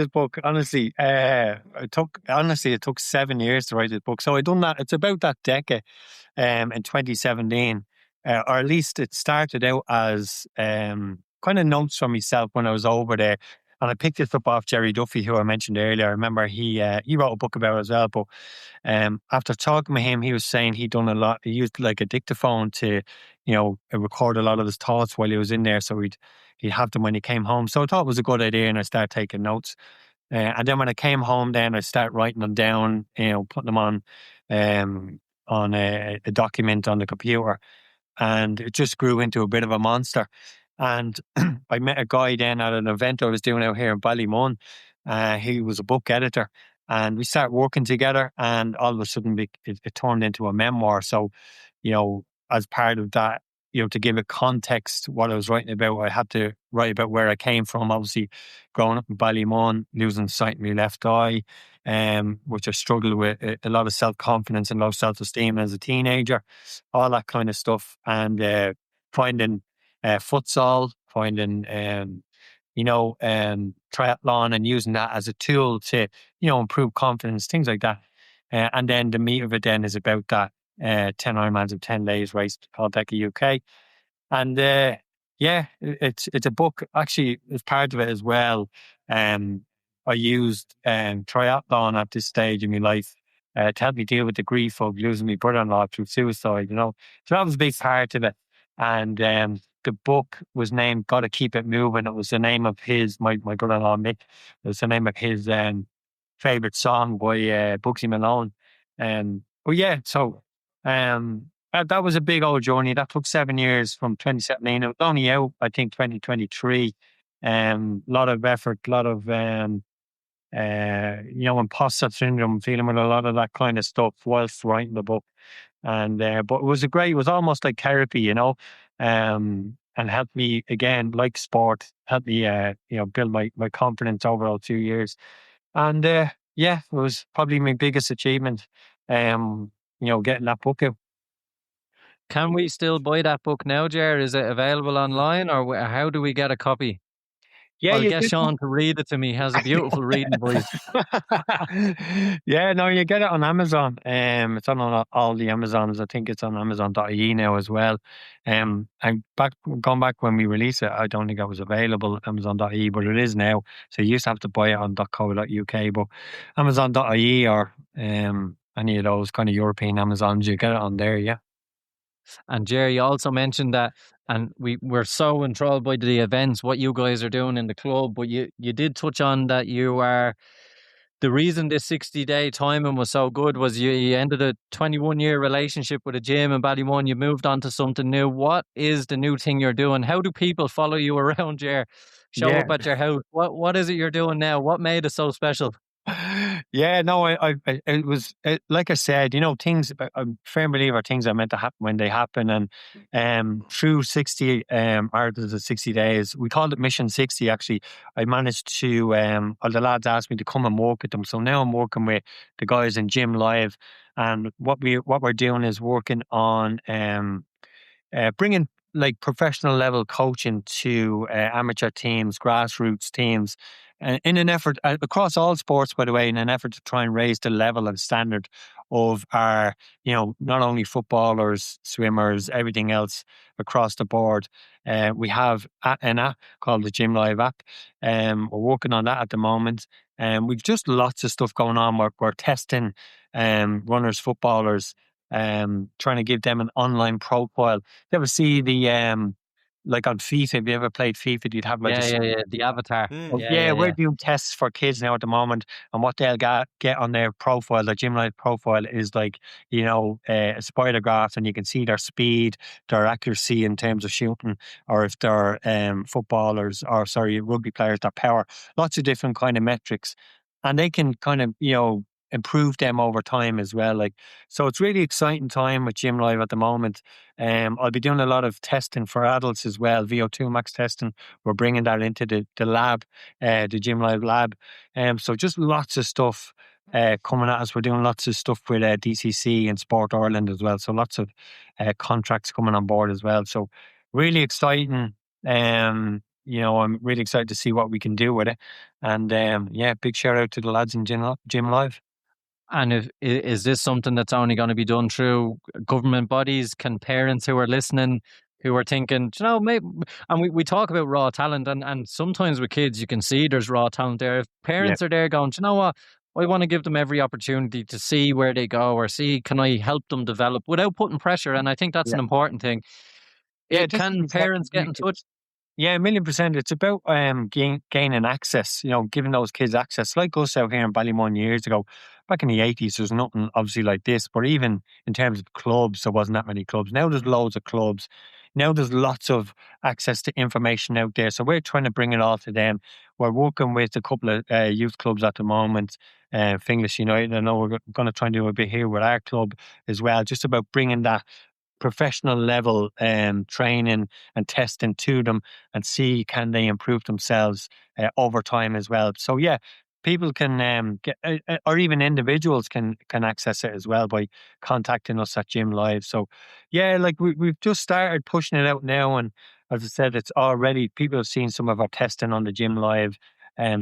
book. Honestly, it took 7 years to write this book. So I done that. It's about that decade, in 2017, or at least it started out as kind of notes from myself when I was over there. And I picked this up off Jerry Duffy, who I mentioned earlier. I remember he wrote a book about it as well. But after talking with him, he was saying he'd done a lot. He used like a dictaphone to, record a lot of his thoughts while he was in there. So he'd have them when he came home. So I thought it was a good idea, and I started taking notes. And then when I came home, then I started writing them down, putting them on a document on the computer. And it just grew into a bit of a monster. And I met a guy then at an event I was doing out here in Ballymun. He was a book editor, and we started working together, and all of a sudden it turned into a memoir. So, as part of that, to give it context, what I was writing about, I had to write about where I came from. Obviously, growing up in Ballymun, losing sight in my left eye, which I struggled with a lot of self-confidence and low self-esteem as a teenager, all that kind of stuff. And finding futsal, finding, triathlon, and using that as a tool to, improve confidence, things like that. And then the meat of it then is about that 10 Ironmans of 10 days race called Deca UK. And it's a book. Actually, as part of it as well, I used triathlon at this stage in my life to help me deal with the grief of losing my brother-in-law through suicide, So that was a big part of it. And the book was named "Gotta Keep It Moving." It was the name of my brother-in-law Mick. It was the name of his favorite song by Bugsy Malone. But yeah, so that was a big old journey. That took 7 years from 2017. It was only out, I think, 2023. Lot of effort, lot of imposter syndrome, feeling with a lot of that kind of stuff whilst writing the book. And but it was almost like therapy, and helped me, again, like sport, helped me build my confidence over all 2 years. And it was probably my biggest achievement, getting that book out. Can we still buy that book now, Ger? Is it available online, or how do we get a copy? Yeah, I'll get Sean to read it to me. He has a beautiful reading voice. Yeah, no, you get it on Amazon. It's on all the Amazons. I think it's on Amazon.ie now as well. And going back when we released it, I don't think it was available at Amazon.ie, but it is now. So you used to have to buy it on .co.uk, but Amazon.ie or any of those kind of European Amazons, you get it on there, yeah. And Jerry also mentioned that, and we're so enthralled by the events, what you guys are doing in the club, but you did touch on that the reason this 60-day timing was so good was you ended a 21-year relationship with a gym in Ballymun. You moved on to something new. What is the new thing you're doing? How do people follow you around, Jer? Show up at your house. What is it you're doing now? What made it so special? Yeah, no, it was like I said, things. I'm a firm believer things are meant to happen when they happen, and through 60 Arthurs of 60 days, we called it Mission 60. Actually, I managed to. The lads asked me to come and work with them, so now I'm working with the guys in Gym Live, and what we're doing is working on bringing like professional level coaching to amateur teams, grassroots teams, in an effort across all sports, by the way, in an effort to try and raise the level and standard of our, not only footballers, swimmers, everything else across the board. We have an app called the Gym Live app. We're working on that at the moment. We've just lots of stuff going on. We're testing runners, footballers, trying to give them an online profile. You ever see the like on FIFA? If you ever played FIFA, you'd have like Yeah. The avatar. we're doing tests for kids now at the moment, and what they'll get on their profile, their Gym Life profile, is like a spider graph, and you can see their speed, their accuracy in terms of shooting, or if they're footballers or rugby players, their power, lots of different kind of metrics, and they can kind of improve them over time as well. Like, so it's really exciting time with Gym Live at the moment. I'll be doing a lot of testing for adults as well, VO2 max testing. We're bringing that into the lab, the Gym Live lab. So just lots of stuff coming at us. We're doing lots of stuff with DCC and Sport Ireland as well. So lots of contracts coming on board as well. So really exciting. I'm really excited to see what we can do with it. And big shout out to the lads in Gym Live. And is this something that's only going to be done through government bodies? Can parents who are listening, who are thinking, maybe, and we talk about raw talent, and sometimes with kids, you can see there's raw talent there. If parents are there going, you know what, I want to give them every opportunity to see where they go, or see, can I help them develop without putting pressure? And I think that's an important thing. Can parents get in touch? Yeah, 1,000,000%. It's about gaining access, giving those kids access. Like us out here in Ballymun years ago, back in the 80s, there's nothing obviously like this. But even in terms of clubs, there wasn't that many clubs. Now there's loads of clubs. Now there's lots of access to information out there. So we're trying to bring it all to them. We're working with a couple of youth clubs at the moment, Finglas United. I know we're going to try and do a bit here with our club as well, just about bringing that professional level training and testing to them, and see can they improve themselves over time as well. So people can get, or even individuals can access it as well by contacting us at Gym Live. So like we've just started pushing it out now, and as I said, it's already, people have seen some of our testing on the Gym Live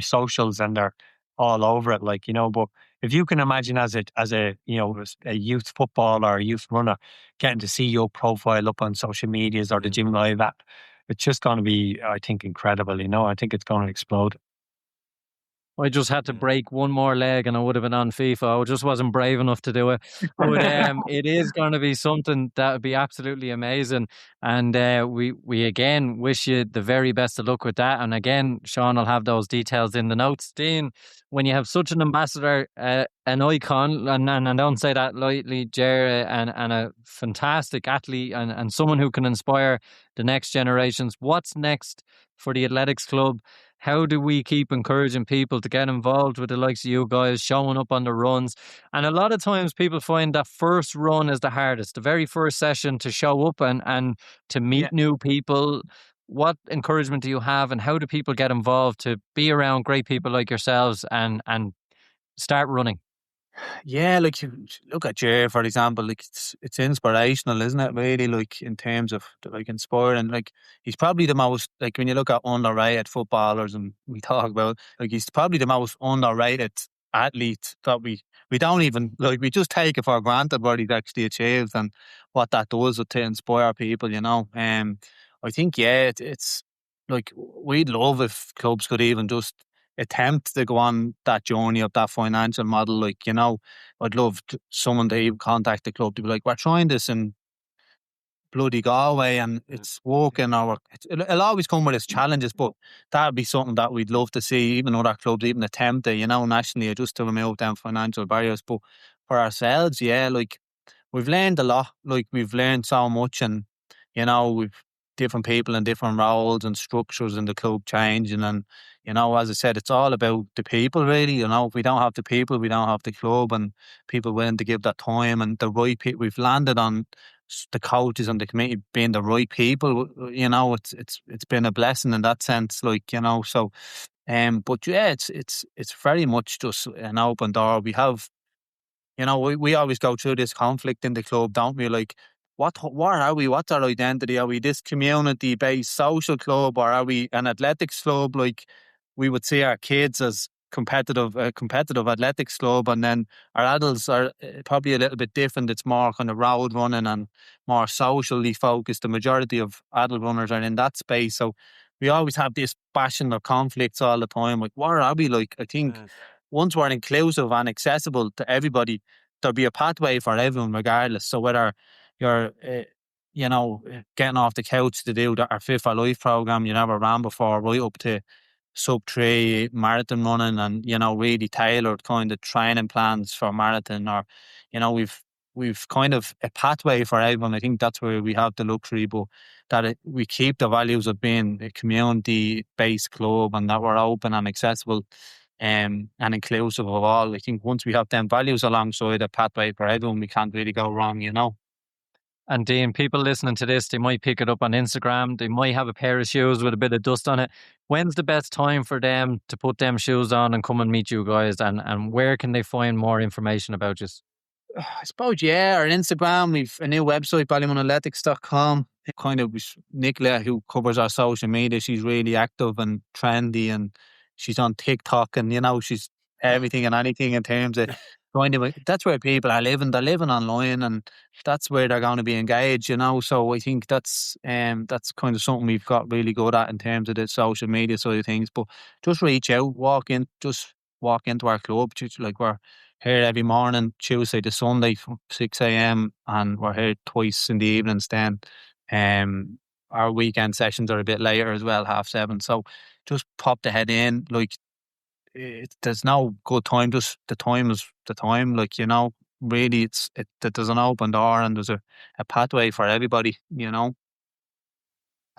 socials, and they're all over it, but if you can imagine as a youth footballer or a youth runner, getting to see your profile up on social medias or the Gym Live app, it's just going to be, I think, incredible. I think it's going to explode. I just had to break one more leg and I would have been on FIFA. I just wasn't brave enough to do it. But it is going to be something that would be absolutely amazing. And we again wish you the very best of luck with that. And again, Sean will have those details in the notes. Dean, when you have such an ambassador, an icon, and I don't say that lightly, Ger, and a fantastic athlete, and someone who can inspire the next generations, what's next for the athletics club? How do we keep encouraging people to get involved with the likes of you guys, showing up on the runs? And a lot of times people find that first run is the hardest, the very first session to show up and to meet new people. What encouragement do you have, and how do people get involved to be around great people like yourselves and start running? Yeah, like you look at Ger, for example, like it's inspirational, isn't it? Really, like in terms of like inspiring. Like he's probably the most, like when you look at underrated footballers, and we talk about, like he's probably the most underrated athlete that we don't even, like, we just take it for granted what he's actually achieved and what that does to inspire people. I think it's like we'd love if clubs could even just attempt to go on that journey of that financial model. Like, I'd love someone to even contact the club to be like, we're trying this in bloody Galway and it's working, or it'll always come with its challenges, but that'd be something that we'd love to see even other clubs even attempt it, nationally, just to remove them financial barriers. But for ourselves, like we've learned a lot, like we've learned so much, and we've different people in different roles and structures in the club changing, and as I said, it's all about the people, really. If we don't have the people, we don't have the club, and people willing to give that time and the right people. We've landed on the coaches and the committee being the right people. It's been a blessing in that sense, so but it's very much just an open door. We have, we always go through this conflict in the club, don't we? Like, what are we? What's our identity? Are we this community-based social club, or are we an athletics club? Like, we would see our kids as competitive athletics club, and then our adults are probably a little bit different. It's more kind of road running and more socially focused. The majority of adult runners are in that space, so we always have this passion or conflicts all the time. Like, what are we like? I think once we're inclusive and accessible to everybody, there'll be a pathway for everyone, regardless. So whether you're, getting off the couch to do our Fit for Life program you never ran before, right up to sub-3 marathon running, and really tailored kind of training plans for marathon, or we've kind of a pathway for everyone. I think that's where we have the luxury, but that we keep the values of being a community-based club, and that we're open and accessible and inclusive of all. I think once we have them values alongside a pathway for everyone, we can't really go wrong, And Dean, people listening to this, they might pick it up on Instagram. They might have a pair of shoes with a bit of dust on it. When's the best time for them to put them shoes on and come and meet you guys? And where can they find more information about you? I suppose, our Instagram, we've a new website, ballymunathletics.com. Kind of Nicola, who covers our social media, she's really active and trendy, and she's on TikTok, and she's everything and anything in terms of that's where people are living. They're living online, and that's where they're going to be engaged, So I think that's kind of something we've got really good at in terms of the social media side of things. But just reach out, walk into our club. Like, we're here every morning, Tuesday to Sunday from 6 a.m. and we're here twice in the evenings then. Our weekend sessions are a bit later as well, 7:30. So just pop the head in. Like, there's no good time. Just the time is the time. Like, really, there's an open door, and there's a pathway for everybody.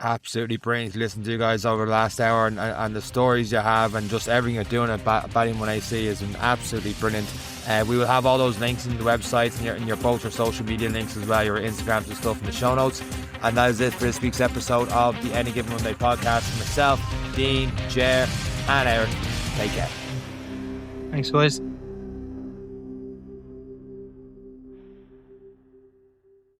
Absolutely brilliant to listen to you guys over the last hour, and the stories you have, and just everything you're doing at Ballymun AC has been absolutely brilliant. We will have all those links in the websites and your both your social media links as well, your Instagrams and stuff in the show notes. And that is it for this week's episode of the Any Given Monday podcast. Myself, Dean, Ger, and Eric. Take care. Thanks, guys.